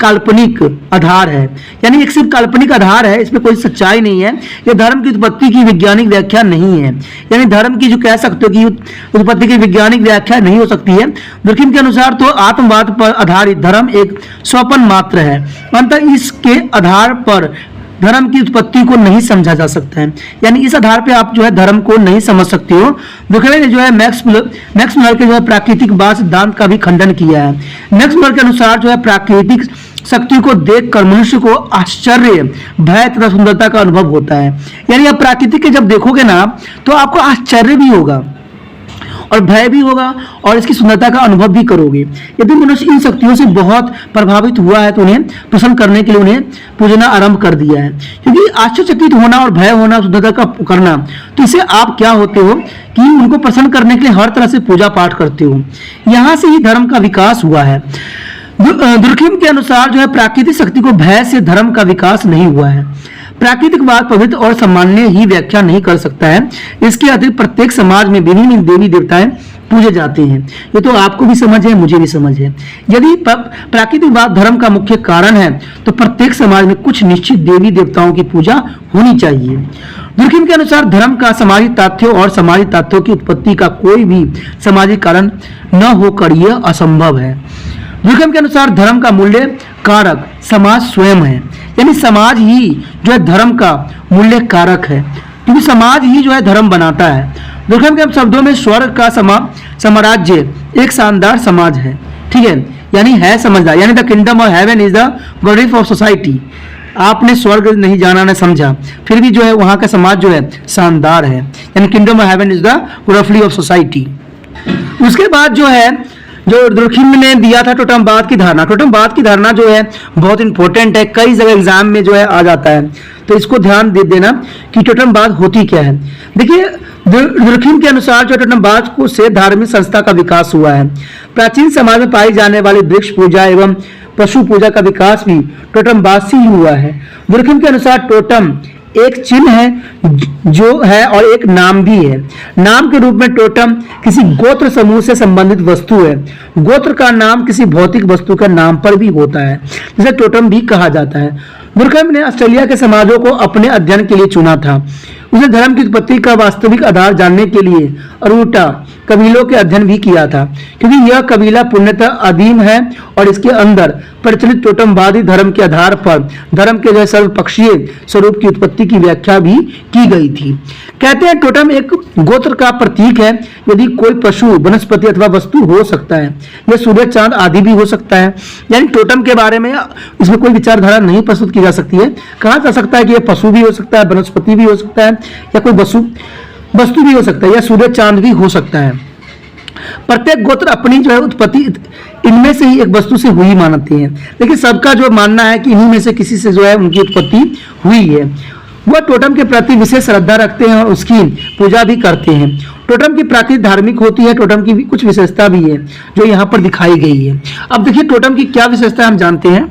काल्पनिक आधार है, यानी एक सिर्फ काल्पनिक आधार है, इसमें कोई सच्चाई नहीं है। यह धर्म की उत्पत्ति की वैज्ञानिक व्याख्या नहीं है, यानी धर्म की जो कह सकते हो कि उत्पत्ति की वैज्ञानिक व्याख्या नहीं हो सकती है। दुर्खीम के अनुसार तो आत्मवाद पर आधारित धर्म एक स्वप्न मात्र है, अंततः इसके आधार पर धर्म की उत्पत्ति को नहीं समझा जा सकता है, यानी इस आधार पे आप जो है धर्म को नहीं समझ सकते हो। दुर्खीम ने जो है मैक्स मुलर के जो है प्राकृतिकवाद सिद्धांत का भी खंडन किया है। मैक्स मुलर के अनुसार जो है प्राकृतिक शक्ति को देखकर मनुष्य को आश्चर्य, भय तथा सुंदरता का अनुभव होता है। यानी आप प्राकृतिक के जब देखोगे ना तो आपको आश्चर्य भी होगा और भय भी होगा और इसकी सुंदरता का अनुभव भी करोगे। यदि मनुष्य इन शक्तियों से बहुत प्रभावित हुआ है तो उन्हें प्रसन्न करने के लिए उन्हें पूजना आरंभ कर दिया है। क्योंकि आश्चर्यचकित होना और भय होना, सुंदरता का करना, तो इससे आप क्या होते हो कि उनको प्रसन्न करने के लिए हर तरह से पूजा पाठ करते हो। यहाँ से ही धर्म का विकास हुआ है। दुर्खीम के अनुसार जो है प्राकृतिक शक्ति को भय से धर्म का विकास नहीं हुआ है। प्राकृतिकवाद पवित्र और सामान्य ही व्याख्या नहीं कर सकता है। इसके अतिरिक्त प्रत्येक समाज में विभिन्न देवी देवताएं पूजे जाते हैं। ये तो आपको भी समझ है, मुझे भी समझ है। यदि प्राकृतिकवाद धर्म का मुख्य कारण है तो प्रत्येक समाज में कुछ निश्चित देवी देवताओं की पूजा होनी चाहिए। दुर्खीम के अनुसार धर्म का सामाजिक तथ्यों और सामाजिक तथ्यों की उत्पत्ति का कोई भी सामाजिक कारण न होकर यह असंभव है। दुर्खीम के अनुसार धर्म का मूल्य कारक समाज स्वयं है, यानी समाज ही जो है धर्म का मूल्य कारक है, क्योंकि समाज ही जो है धर्म बनाता है। दुर्खीम के शब्दों में स्वर्ग का साम्राज्य एक शानदार समाज है, ठीक है, यानी है समझदार, यानी the kingdom of heaven is the goddess of society. आपने स्वर्ग नहीं जाना न समझा, फिर भी जो है वहां का समाज जो है शानदार है, यानी kingdom of heaven is the ग्रोफली ऑफ सोसाइटी। उसके बाद जो है जो दुर्खीम ने दिया था टोटमवाद की धारणा। टोटमवाद की धारणा जो है बहुत इंपॉर्टेंट है, कई जगह एग्जाम में जो है आ जाता है, तो इसको ध्यान दे देना कि टोटमवाद होती क्या है। देखिए दुर्खीम के अनुसार जो टोटमवाद को से धार्मिक संस्था का विकास हुआ है। प्राचीन समाज में पाई जाने वाली वृक्ष पूजा एवं पशु पूजा का विकास भी टोटमवाद से ही हुआ है। दुर्खीम के अनुसार टोटम एक चिन्ह है जो है और एक नाम भी है। नाम के रूप में टोटम किसी गोत्र समूह से संबंधित वस्तु है। गोत्र का नाम किसी भौतिक वस्तु का नाम पर भी होता है, जिसे टोटम भी कहा जाता है। दुर्खीम ने ऑस्ट्रेलिया के समाजों को अपने अध्ययन के लिए चुना था। उसने धर्म की उत्पत्ति का वास्तविक आधार जानने के लिए अरूटा कबीलों के अध्ययन भी किया था, क्योंकि यह कबीला पूर्णतः आदिम है और इसके अंदर प्रचलित टोटमवादी धर्म के आधार पर धर्म के जो सर्वपक्षीय स्वरूप की उत्पत्ति की व्याख्या भी की गई थी। कहते हैं टोटम एक गोत्र का प्रतीक है। यदि कोई पशु, वनस्पति अथवा वस्तु हो सकता है, यह सूर्य, चांद आदि भी हो सकता है। यानी टोटम के बारे में इसमें कोई विचारधारा नहीं प्रस्तुत की जा सकती है। कहा जा सकता है कि यह पशु भी हो सकता है, वनस्पति भी हो सकता है, या कोई वस्तु भी हो सकता है, या सूर्य चांद भी हो सकता है। प्रत्येक गोत्र अपनी जो है उत्पत्ति इनमें से ही एक वस्तु से हुई मानते हैं, लेकिन सबका जो मानना है कि इन्हीं में से किसी से जो है उनकी उत्पत्ति हुई है। वह टोटम के प्रति विशेष श्रद्धा रखते हैं और उसकी पूजा भी करते हैं। टोटम की प्रकृति धार्मिक होती है। टोटम की भी कुछ विशेषता भी है जो यहाँ पर दिखाई गई है। अब देखिए टोटम की क्या विशेषता हम जानते हैं।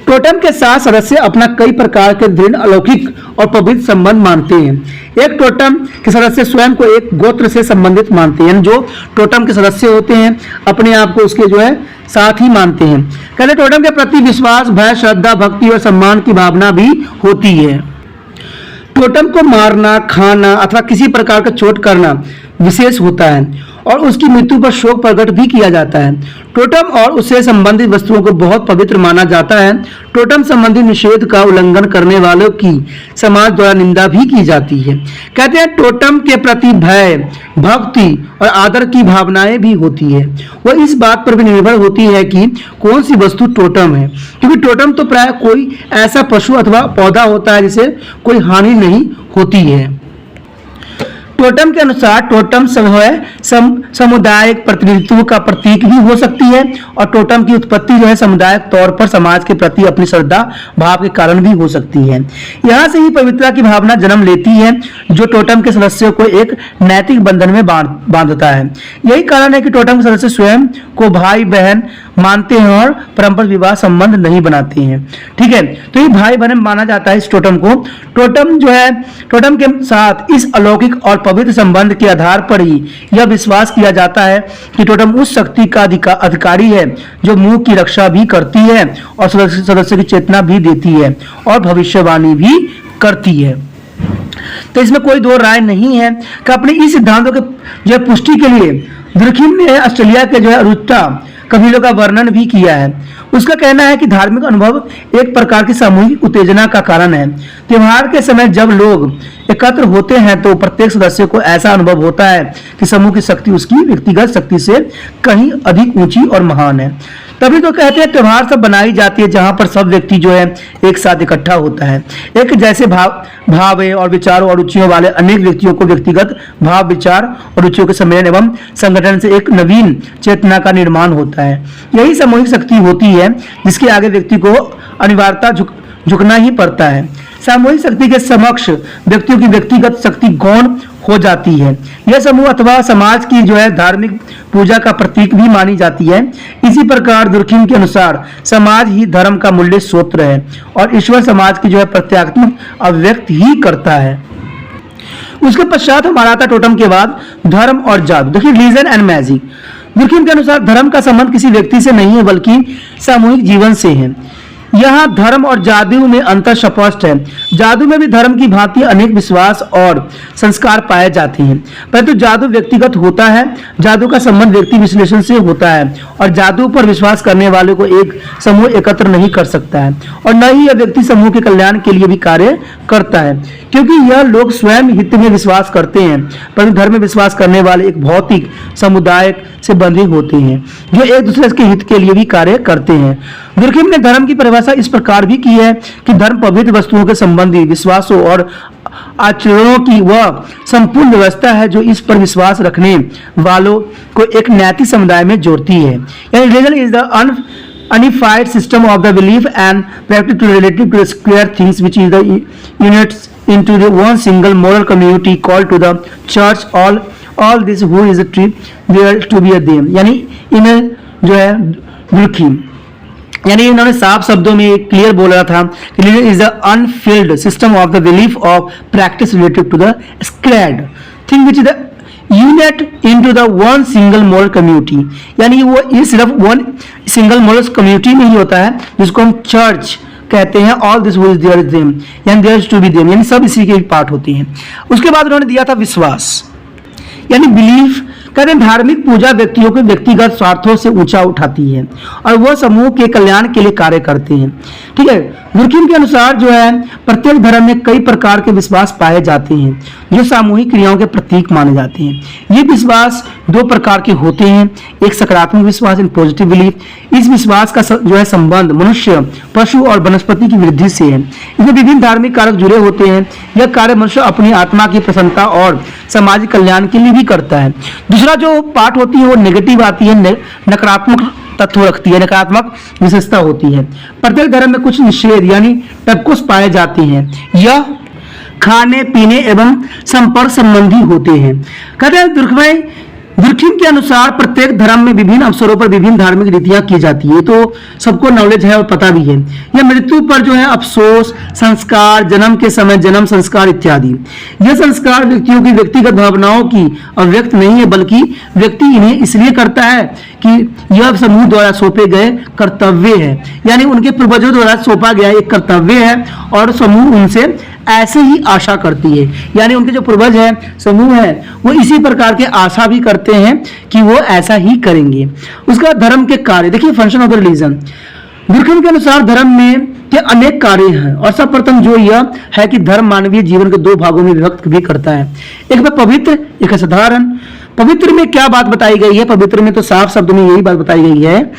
टोटम के साथ सदस्य अपना कई प्रकार के दृढ़, अलौकिक और पवित्र संबंध मानते हैं। एक टोटम के सदस्य स्वयं को एक गोत्र से संबंधित मानते हैं। जो टोटम के सदस्य होते हैं अपने आप को उसके जो है साथ ही मानते हैं। कहते टोटम के प्रति विश्वास, भय, श्रद्धा, भक्ति और सम्मान की भावना भी होती है। टोटम को मारना, खाना अथवा किसी प्रकार का चोट करना विशेष होता है और उसकी मृत्यु पर शोक प्रकट भी किया जाता है। टोटम और उससे संबंधित वस्तुओं को बहुत पवित्र माना जाता है। टोटम संबंधी निषेध का उल्लंघन करने वालों की समाज द्वारा निंदा भी की जाती है। कहते हैं टोटम के प्रति भय, भक्ति और आदर की भावनाएं भी होती है। वह इस बात पर भी निर्भर होती है कि कौन सी वस्तु टोटम है, क्योंकि टोटम तो प्राय कोई ऐसा पशु अथवा पौधा होता है जिसे कोई हानि नहीं होती है। टोटम के अनुसार टोटम सामुदायिक प्रतिनिधित्व का प्रतीक भी हो सकती है और टोटम की उत्पत्ति जो है सामुदायिक तौर पर समाज के प्रति अपनी श्रद्धा भाव के कारण भी हो सकती है। यहाँ से ही पवित्रता की भावना जन्म लेती है जो टोटम के सदस्यों को एक नैतिक बंधन में बांधता है। यही कारण है कि टोटम के सदस्य स्वयं को भाई बहन मानते हैं और परंपरा विवाह संबंध नहीं बनाते हैं। ठीक है, तो ये भाई बहन माना जाता है इस टोटम को। टोटम जो है टोटम के साथ इस अलौकिक और पवित्र संबंध के आधार पर ही यह विश्वास किया जाता है कि टोटम उस शक्ति का अधिकारी है जो मुंह की रक्षा भी करती है और सदस्य की चेतना भी देती है और भविष्यवाणी भी करती है। तो इसमें कोई दो राय नहीं है कि अपने इस सिद्धांतों के जो पुष्टि के लिए दुर्खिम ने ऑस्ट्रेलिया के जो है अरूटा कबीलों का वर्णन भी किया है। उसका कहना है कि धार्मिक अनुभव एक प्रकार की सामूहिक उत्तेजना का कारण है। त्योहार के समय जब लोग एकत्र होते हैं तो प्रत्येक सदस्य को ऐसा अनुभव होता है कि समूह की शक्ति उसकी व्यक्तिगत शक्ति से कहीं अधिक ऊंची और महान है। तभी तो कहते हैं त्योहार सब बनाई जाती है जहां पर सब व्यक्ति जो है एक साथ इकट्ठा होता है। एक जैसे भाव और विचारों और रुचियों वाले अनेक व्यक्तियों को व्यक्तिगत भाव, विचार और रुचियों के सम्मेलन एवं संगठन से एक नवीन चेतना का निर्माण होता है। यही सामूहिक शक्ति होती है जिसके आगे व्यक्ति को अनिवार्यता झुकना ही पड़ता है। सामूहिक शक्ति के समक्ष व्यक्तियों की व्यक्तिगत शक्ति गौण हो जाती है। यह समूह अथवा समाज की जो है धार्मिक पूजा का प्रतीक भी मानी जाती है। इसी प्रकार दुर्खिम के अनुसार समाज ही धर्म का मूल्य स्रोत है और ईश्वर समाज की जो है प्रत्यात्मक अभिव्यक्त ही करता है। उसके पश्चात हमारा आता टोटम के बाद धर्म और जादू। देखिए रिलीजन एंड मैजिक। दुर्खिम के अनुसार धर्म का संबंध किसी व्यक्ति से नहीं है बल्कि सामूहिक जीवन से है। यहाँ धर्म और जादू में अंतर स्पष्ट है। जादू में भी धर्म की भांति अनेक विश्वास और संस्कार पाए जाते हैं, परंतु जादू व्यक्तिगत होता है। जादू का संबंध व्यक्ति विश्लेषण से होता है और जादू पर विश्वास करने वाले को एक समूह एकत्र नहीं कर सकता है और न ही यह व्यक्ति समूह के कल्याण के लिए भी कार्य करता है, क्योंकि यह लोग स्वयं हित में विश्वास करते हैं, परंतु धर्म में विश्वास करने वाले एक भौतिक समुदाय से बंधे होते हैं जो एक दूसरे के हित के लिए भी कार्य करते हैं। दुर्खिम ने धर्म की परिभाषा इस प्रकार भी की है कि धर्म पवित्र वस्तुओं के संबंधी विश्वासों और आचरणों की वह संपूर्ण व्यवस्था है जो इस पर विश्वास रखने वालों को एक नैतिक समुदाय में जोड़ती है। Religion is the unified system of the belief and practice relative to square things which is the units into the one single moral community called to the church all this who is a tree there to be a them। यानी इन्हें जो है Durkheim यानी इन्होंने साफ शब्दों में एक क्लियर बोला था कि religion is the unfilled system of the belief of practice related to the squared thing which is the unit into the one single moral community. यानी वो ये सिर्फ वन सिंगल मोरल कम्युनिटी में ही होता है जिसको हम चर्च कहते हैं all this will there is them, यानी there is to be them, यानी सब इसी के पार्ट होती हैं। उसके बाद उन्होंने दिया था विश्वास, यानी बिलीफ। कहते हैं धार्मिक पूजा व्यक्तियों के व्यक्तिगत स्वार्थों से ऊंचा उठाती है और वह समूह के कल्याण के लिए कार्य करते हैं। ठीक है, दुर्खिम के अनुसार जो है प्रत्येक धर्म में कई प्रकार के विश्वास पाए जाते हैं जो सामूहिक क्रियाओं के प्रतीक माने जाते हैं। ये विश्वास दो प्रकार के होते हैं, एक सकारात्मक विश्वास इन पॉजिटिव बिलीफ। इस विश्वास का जो है संबंध मनुष्य, पशु और वनस्पति की वृद्धि से है। इसमें विभिन्न धार्मिक कारक जुड़े होते हैं। यह कार्य मनुष्य अपनी आत्मा की प्रसन्नता और सामाजिक कल्याण के लिए भी करता है। दूसरा जो पार्ट होती है वो नेगेटिव आती है, नकारात्मक तत्व रखती है, नकारात्मक विशेषता होती है। प्रत्येक धर्म में कुछ निषेध यानी टक्कुस पाए जाते हैं। यह खाने पीने एवं संपर्क संबंधी होते हैं। कहते हैं दुर्खिम के अनुसार प्रत्येक धर्म में विभिन्न अवसरों पर विभिन्न धार्मिक रीतियां की जाती है, तो सबको नॉलेज है और पता भी है। यह मृत्यु पर जो है अफसोस, संस्कार, जन्म के समय जन्म संस्कार इत्यादि। यह संस्कार व्यक्तियों की व्यक्तिगत भावनाओं की अभिव्यक्त नहीं है, बल्कि व्यक्ति इन्हें इसलिए करता है कि यह समूह द्वारा सौंपे गए कर्तव्य है, यानी उनके पूर्वजों द्वारा सौंपा गया एक कर्तव्य है और समूह उनसे ऐसे ही आशा करती है, यानी उनके जो पूर्वज है, समूह है, वो इसी प्रकार के आशा भी करते हैं कि वो ऐसा ही करेंगे। उसका धर्म के कार्य देखिए, function of the religion. Durkheim के अनुसार धर्म में के अनेक कार्य हैं और सर्वप्रथम जो यह है कि धर्म मानवीय जीवन के दो भागों में विभक्त भी करता है, एक है पवित्र, एक है साधारण। पवित्र में क्या बात बताई गई है? पवित्र में तो साफ शब्द में यही बात बताई गई है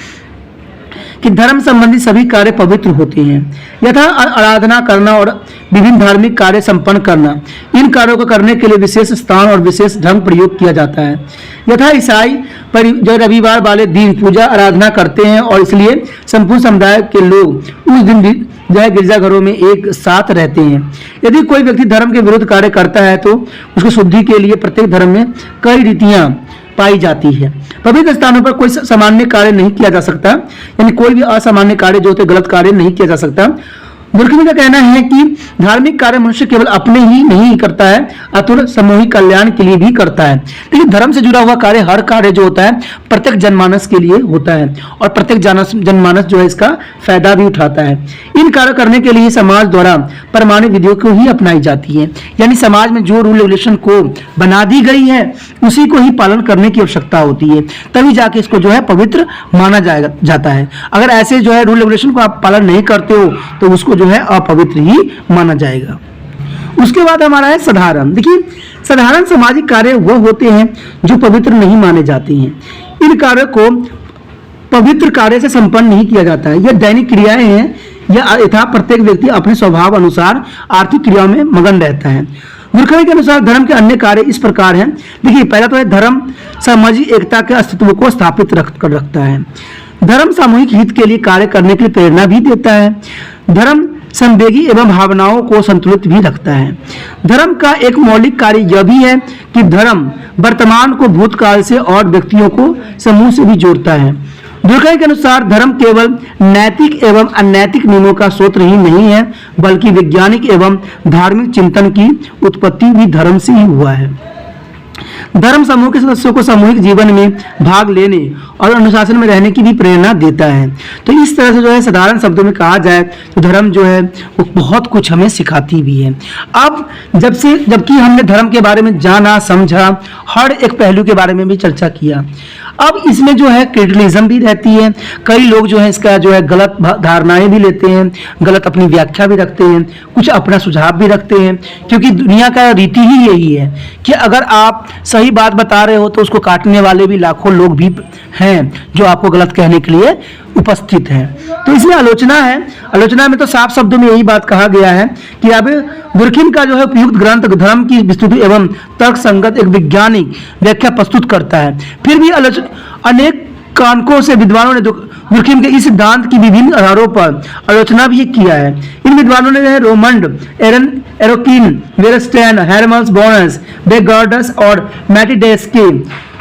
कि धर्म संबंधी सभी कार्य पवित्र होते हैं, यथा आराधना करना और विभिन्न धार्मिक कार्य संपन्न करना। इन कार्यों को करने के लिए विशेष स्थान और विशेष ढंग प्रयोग किया जाता है। यथा ईसाई जो रविवार वाले दिन पूजा आराधना करते हैं और इसलिए संपूर्ण समुदाय के लोग उस दिन जो है गिरजाघरों में एक साथ रहते हैं। यदि कोई व्यक्ति धर्म के विरुद्ध कार्य करता है तो उसकी शुद्धि के लिए प्रत्येक धर्म में कई रीतियां पाई जाती है। पवित्र स्थानों पर कोई सामान्य कार्य नहीं किया जा सकता, यानी कोई भी असामान्य कार्य जो होते गलत कार्य नहीं किया जा सकता। दुर्खिम का कहना है कि धार्मिक कार्य मनुष्य केवल अपने ही नहीं करता है, अतुल सामूहिक कल्याण के लिए भी करता है। लेकिन धर्म से जुड़ा हुआ कार्य, हर कार्य जो होता है प्रत्येक जनमानस के लिए होता है और प्रत्येक जनमानस जो है इसका फायदा भी उठाता है। इन कार्य करने के लिए समाज द्वारा प्रमाणित विधियों को ही अपनाई जाती है, यानी समाज में जो रूल रेगुलेशन को बना दी गई है उसी को ही पालन करने की आवश्यकता होती है, तभी जाके इसको जो है पवित्र माना जाता है। अगर ऐसे जो है रूल रेगुलेशन को आप पालन नहीं करते हो तो उसको जो है अपवित्र ही माना जाएगा। उसके बाद हमारा है साधारण। देखिए, साधारण सामाजिक कार्य वह होते हैं जो पवित्र नहीं माने जाते हैं। इन कार्यों को पवित्र कार्य से संपन्न नहीं किया जाता है। यह दैनिक क्रियाएं हैं, यथा प्रत्येक व्यक्ति अपने स्वभाव अनुसार आर्थिक क्रियाओं में मगन रहता है। दुर्खिम के अनुसार धर्म के अन्य कार्य इस प्रकार हैं। देखिए, पहला तो है धर्म सामाजिक एकता के अस्तित्व को स्थापित कर रखता है। धर्म सामूहिक हित के लिए कार्य करने की प्रेरणा भी देता है। धर्म संवेगी एवं भावनाओं को संतुलित भी रखता है। धर्म का एक मौलिक कार्य यह भी है कि धर्म वर्तमान को भूतकाल से और व्यक्तियों को समूह से भी जोड़ता है। दुर्खिम के अनुसार धर्म केवल नैतिक एवं अनैतिक नियमों का स्रोत ही नहीं है, बल्कि वैज्ञानिक एवं धार्मिक चिंतन की उत्पत्ति भी धर्म से ही हुआ है। धर्म समूह के सदस्यों को सामूहिक जीवन में भाग लेने और अनुशासन में रहने की भी प्रेरणा देता है। तो इस तरह से जो है साधारण शब्दों में कहा जाए तो धर्म जो है वो बहुत कुछ हमें सिखाती भी है। अब जबकि हमने धर्म के बारे में जाना, समझा, हर एक पहलू के बारे में भी चर्चा किया, अब इसमें जो है क्रिटिसिज्म भी रहती है। कई लोग जो है इसका जो है गलत धारणाएं भी लेते हैं, गलत अपनी व्याख्या भी रखते हैं, कुछ अपना सुझाव भी रखते हैं, क्योंकि दुनिया का रीति ही यही है कि अगर आप सही बात बता रहे हो तो उसको काटने वाले भी लाखों लोग भी हैं जो आपको गलत कहने के लिए उपस्थित हैं। तो इसमें आलोचना है। आलोचना में तो साफ शब्दों में यही बात कहा गया है कि अब दुर्खिम का जो है उपयुक्त ग्रंथ धर्म की विस्तृत एवं तर्क संगत एक वैज्ञानिक व्याख्या प्रस्तुत करता है। फिर भी अनेक कानकों से विद्वानों ने दुर्खिम के इस सिद्धांत की विभिन्न आधारों पर आलोचना भी किया है। इन विद्वानों ने रोमंड, एरोकिन, वेरस्टेन, हेरमस बोनस, बेगार्डस और मैटिडेस के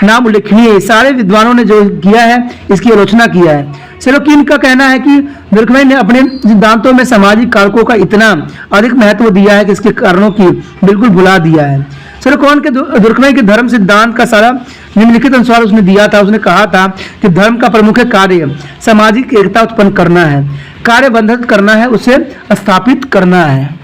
नाम उल्लेखनीय सारे विद्वानों ने जो किया है इसकी आलोचना किया है। सेरोकिन का कहना है कि दुर्खिम ने अपने सिद्धांतों में सामाजिक कारकों का इतना अधिक महत्व दिया है कि इसके कारणों की बिल्कुल भुला दिया है। सेरोकिन के दुर्खिम के धर्म सिद्धांत का सारा निम्नलिखित अनुसार उसने दिया था। उसने कहा था कि धर्म का प्रमुख कार्य सामाजिक एकता उत्पन्न करना है। कार्यबंधित करना है, उसे स्थापित करना है।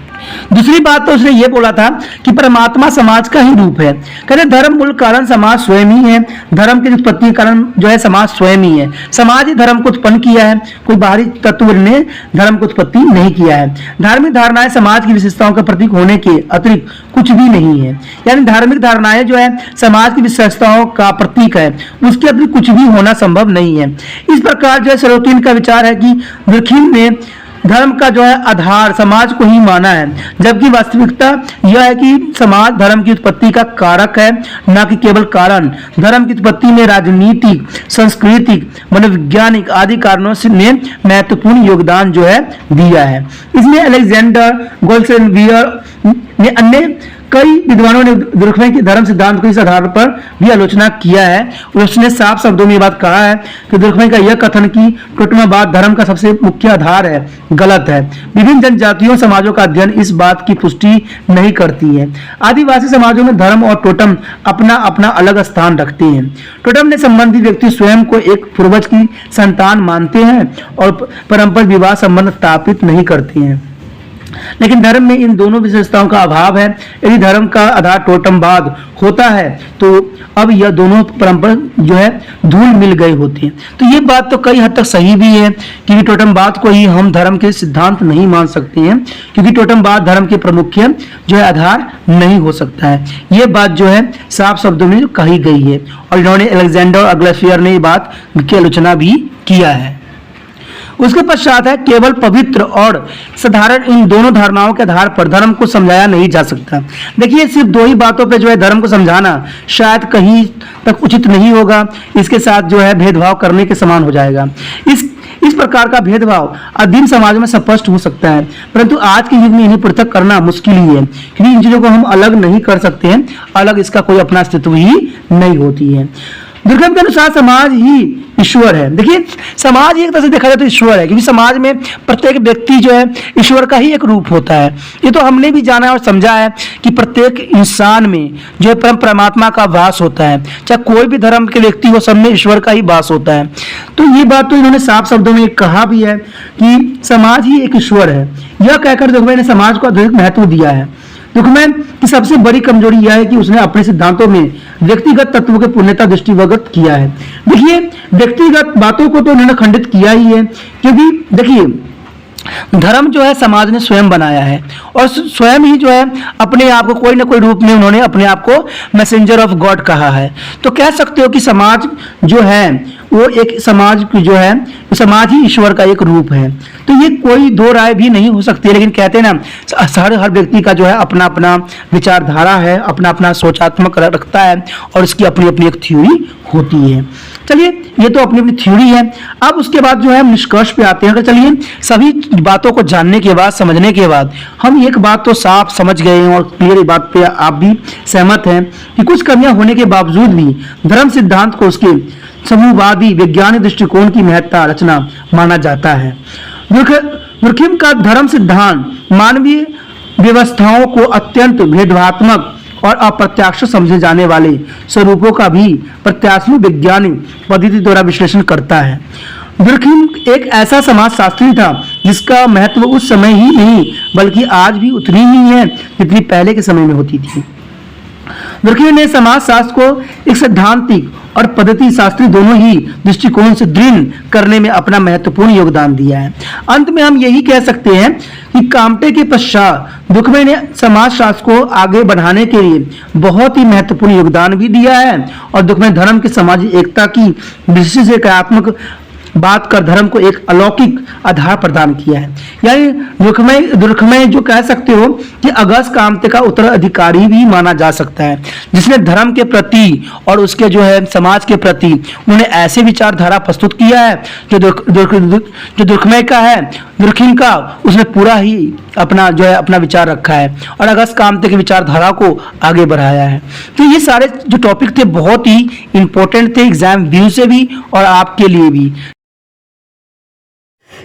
दूसरी बात तो उसने ये बोला था कि परमात्मा समाज का ही रूप है। कहते धर्म मूल कारण समाज स्वयं ही है। धर्म की उत्पत्ति कारण जो है समाज स्वयं ही है। समाज ही धर्म को उत्पन्न किया है, कोई बाहरी तत्व ने धर्म को उत्पत्ति नहीं किया है। धार्मिक धारणाएं समाज की विशेषताओं का प्रतीक होने के अतिरिक्त कुछ भी नहीं है। यानी धार्मिक धारणाएं जो है समाज की विशेषताओं का प्रतीक है, उसके अतिरिक्त कुछ भी होना संभव नहीं है। इस प्रकार जो है सरोकिन का विचार है कि दुर्खिम ने धर्म का जो है आधार समाज को ही माना है, जबकि वास्तविकता यह है कि समाज धर्म की उत्पत्ति का कारक है, न कि केवल कारण। धर्म की उत्पत्ति में राजनीतिक, सांस्कृतिक, मनोवैज्ञानिक आदि कारणों से ने महत्वपूर्ण योगदान जो है दिया है। इसमें अलेक्जेंडर गोल्डस्मियर ने अन्य कई विद्वानों ने दुर्खमय के धर्म सिद्धांत को इस आधार पर भी आलोचना किया है। उसने साफ शब्दों में ये बात कहा है कि दुर्खमय का यह कथन कि टोटमवाद धर्म का सबसे मुख्य आधार है, गलत है। विभिन्न जनजातियों समाजों का अध्ययन इस बात की पुष्टि नहीं करती है। आदिवासी समाजों में धर्म और टोटम अपना अपना अलग स्थान रखते हैं। टोटम ने संबंधित व्यक्ति स्वयं को एक पूर्वज की संतान मानते हैं और परंपरा विवाह संबंध स्थापित नहीं करते हैं, लेकिन धर्म में इन दोनों विशेषताओं का अभाव है। यदि धर्म का आधार टोटमवाद होता है तो अब यह दोनों परंपरा जो है धूल मिल गए होते हैं। तो ये बात तो कई हद तक सही भी है कि टोटमवाद को ही हम धर्म के सिद्धांत नहीं मान सकते हैं, क्योंकि टोटमवाद धर्म के प्रमुख जो है आधार नहीं हो सकता है। ये बात जो है साफ शब्दों में कही गई है और इन्होंने अलेक्जेंडर अग्लाफियर ने ये बात की आलोचना भी किया है। उसके पश्चात है केवल पवित्र और साधारण इन दोनों धारणाओं के आधार पर धर्म को समझाया नहीं जा सकता। देखिए सिर्फ दो ही बातों पे जो है धर्म को समझाना शायद कहीं तक उचित नहीं होगा, इसके साथ जो है भेदभाव करने के समान हो जाएगा। इस प्रकार का भेदभाव आदिम समाज में स्पष्ट हो सकता है, परंतु आज के युग में इन्हें पृथक करना मुश्किल ही है, क्योंकि इन चीजों को हम अलग नहीं कर सकते हैं। अलग इसका कोई अपना अस्तित्व ही नहीं होती है। दुर्खम के अनुसार समाज ही ईश्वर है। देखिए समाज एक तरह से देखा जाए तो ईश्वर है, क्योंकि समाज में प्रत्येक व्यक्ति जो है ईश्वर का ही एक रूप होता है। ये तो हमने भी जाना और समझा है कि प्रत्येक इंसान में जो है परमात्मा का वास होता है। चाहे कोई भी धर्म के व्यक्ति हो, सब में ईश्वर का ही वास होता है। तो ये बात तो इन्होंने साफ शब्दों में कहा भी है कि समाज ही एक ईश्वर है। यह कहकर दुर्खमय ने समाज को अधिक महत्व दिया है। दुर्खमय की सबसे बड़ी कमजोरी यह है कि उसने अपने सिद्धांतों में व्यक्तिगत तत्वों के पूर्णता दृष्टिगत किया है। देखिए व्यक्तिगत बातों को तो उन्होंने खंडित किया ही है, क्योंकि देखिए धर्म जो है समाज ने स्वयं बनाया है और स्वयं ही जो है अपने आप को कोई ना कोई रूप में उन्होंने अपने आप को मैसेंजर ऑफ गॉड कहा है। तो कह सकते हो कि समाज जो है वो एक समाज जो है समाज ही ईश्वर का एक रूप है। तो ये कोई दो राय भी नहीं हो सकती, लेकिन कहते हैं ना हर व्यक्ति का जो है अपना अपना विचारधारा है, अपना अपना सोचात्मक रखता है और उसकी अपनी अपनी एक थ्योरी होती है। चलिए ये तो अपनी अपनी थ्योरी है। अब उसके बाद जो है हम निष्कर्ष पे आते हैं। चलिए सभी बातों को जानने के बाद, समझने के बाद हम एक बात तो साफ समझ गए हैं और क्लियर बात पे आप भी सहमत हैं कि कुछ कमियां होने के बावजूद भी धर्म सिद्धांत को उसके समूहवादी वैज्ञानिक दृष्टिकोण की महत्ता रचना माना जाता है। दुर्खिम का धर्म सिद्धांत मानवीय व्यवस्थाओं को अत्यंत भेदभावात्मक और अप्रत्याशित समझे जाने वाले स्वरूपों का भी प्रत्याशित वैज्ञानिक पद्धति द्वारा विश्लेषण करता है। दुर्खिम एक ऐसा समाजशास्त्री था जिसका महत्व उस समय ही नहीं बल्कि आज भी उतनी ही है जितनी पहले के समय में होती थी। दुर्खिम ने समाजशास्त्र को एक सैद्धांतिक और पद्धति शास्त्री दोनों ही दृष्टिकोण से दृढ़ करने में अपना महत्वपूर्ण योगदान दिया है। अंत में हम यही कह सकते हैं कि काम्टे के पश्चात दुर्खिम ने समाजशास्त्र को आगे बढ़ाने के लिए बहुत ही महत्वपूर्ण योगदान भी दिया है और दुर्खिम धर्म की सामाजिक एकता की दृष्टि से क्रियात्मक बात कर धर्म को एक अलौकिक आधार प्रदान किया है। यानी दुर्खमय जो कह सकते हो कि अगस्त काम्टे का उत्तराधिकारी भी माना जा सकता है, जिसने धर्म के प्रति और उसके जो है समाज के प्रति उन्होंने ऐसे विचारधारा प्रस्तुत किया है जो दुर्खमय का है। दुर्खिम का उसने पूरा ही अपना जो है अपना विचार रखा है और अगस्त काम्टे की विचारधारा को आगे बढ़ाया है। तो ये सारे जो टॉपिक थे बहुत ही इंपॉर्टेंट थे एग्जाम व्यू से भी और आपके लिए भी।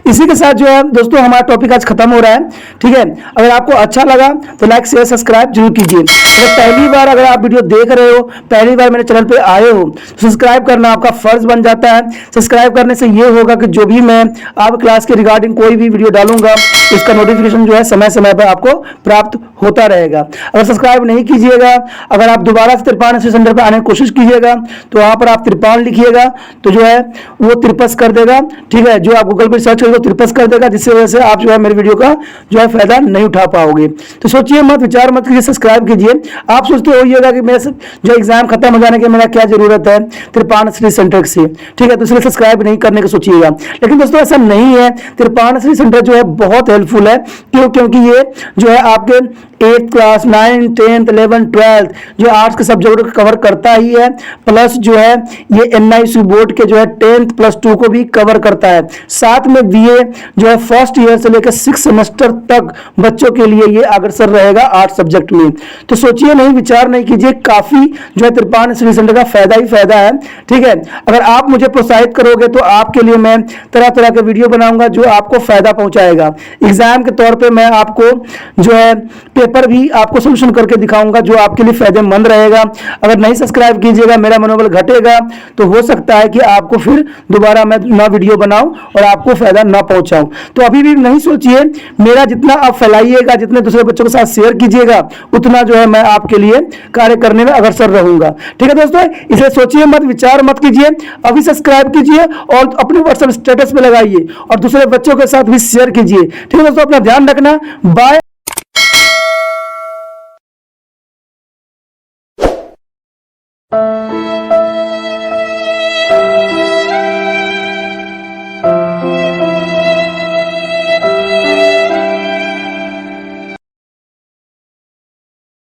इसी के साथ जो है दोस्तों हमारा टॉपिक आज खत्म हो रहा है। ठीक है, अगर आपको अच्छा लगा तो लाइक शेयर सब्सक्राइब जरूर कीजिए। अगर पहली बार अगर आप वीडियो देख रहे हो, पहली बार मेरे चैनल पे आए हो, तो सब्सक्राइब करना आपका फर्ज बन जाता है। सब्सक्राइब करने से ये होगा कि जो भी मैं आप क्लास के रिगार्डिंग कोई भी वीडियो डालूंगा उसका नोटिफिकेशन जो है समय समय पर आपको प्राप्त होता रहेगा। अगर सब्सक्राइब नहीं कीजिएगा, अगर आप दोबारा से तिरपान सेंटर पर आने की कोशिश कीजिएगा तो वहां पर आप तिरपान लिखिएगा तो जो है वो तिरपस कर देगा। ठीक है, जो आप गूगल पर सर्च करोगे तिरपस कर देगा, जिससे वजह से आप जो है मेरे वीडियो का जो है फायदा नहीं उठा पाओगे। तो सोचिए मत, विचार मत कीजिए, सब्सक्राइब कीजिए। आप सोचते होइएगा कि मेरे जो एग्जाम खत्म हो जाने के मेरा क्या जरूरत है तिरपान श्री सेंटर से। ठीक है, तो इसलिए सब्सक्राइब नहीं करने का सोचिएगा, लेकिन दोस्तों ऐसा नहीं है। तिरपान श्री सेंटर जो है बहुत हेल्पफुल है, क्योंकि ये जो है आपके 8th class 9th 10th 11th 12th जो आर्ट्स के सब्जेक्ट को कवर करता ही है, प्लस जो है ये NIC बोर्ड के जो है 10th +2 को भी कवर करता है। साथ में BA जो है फर्स्ट ईयर से लेकर 6 सेमेस्टर तक बच्चों के लिए ये अग्रसर रहेगा आर्ट्स सब्जेक्ट में। तो सोचिए नहीं, विचार नहीं कीजिए, काफी जो है तिरपान स्टडी सेंटर का फायदा ही फायदा है। ठीक है, अगर आप मुझे प्रोत्साहित करोगे तो आपके लिए मैं तरह तरह के वीडियो बनाऊंगा जो आपको फायदा पहुंचाएगा। एग्जाम के तौर पे मैं आपको जो है पेपर भी आपको सोल्यूशन करके दिखाऊंगा जो आपके लिए फायदेमंद रहेगा। अगर नहीं सब्सक्राइब कीजिएगा, मेरा मनोबल घटेगा, तो हो सकता है कि आपको फिर दोबारा मैं ना वीडियो बनाऊं और आपको फायदा ना पहुंचाऊं। तो अभी भी नहीं सोचिए, मेरा जितना आप फैलाइएगा, जितने दूसरे बच्चों के साथ शेयर कीजिएगा, उतना जो है मैं आपके लिए कार्य करने में अग्रसर रहूंगा। ठीक है दोस्तों, इसे सोचिए मत, विचार मत कीजिए, अभी सब्सक्राइब कीजिए और अपने व्हाट्सएप स्टेटस पे लगाइए और दूसरे बच्चों के साथ भी शेयर कीजिए। ठीक है दोस्तों, अपना ध्यान रखना, बाय।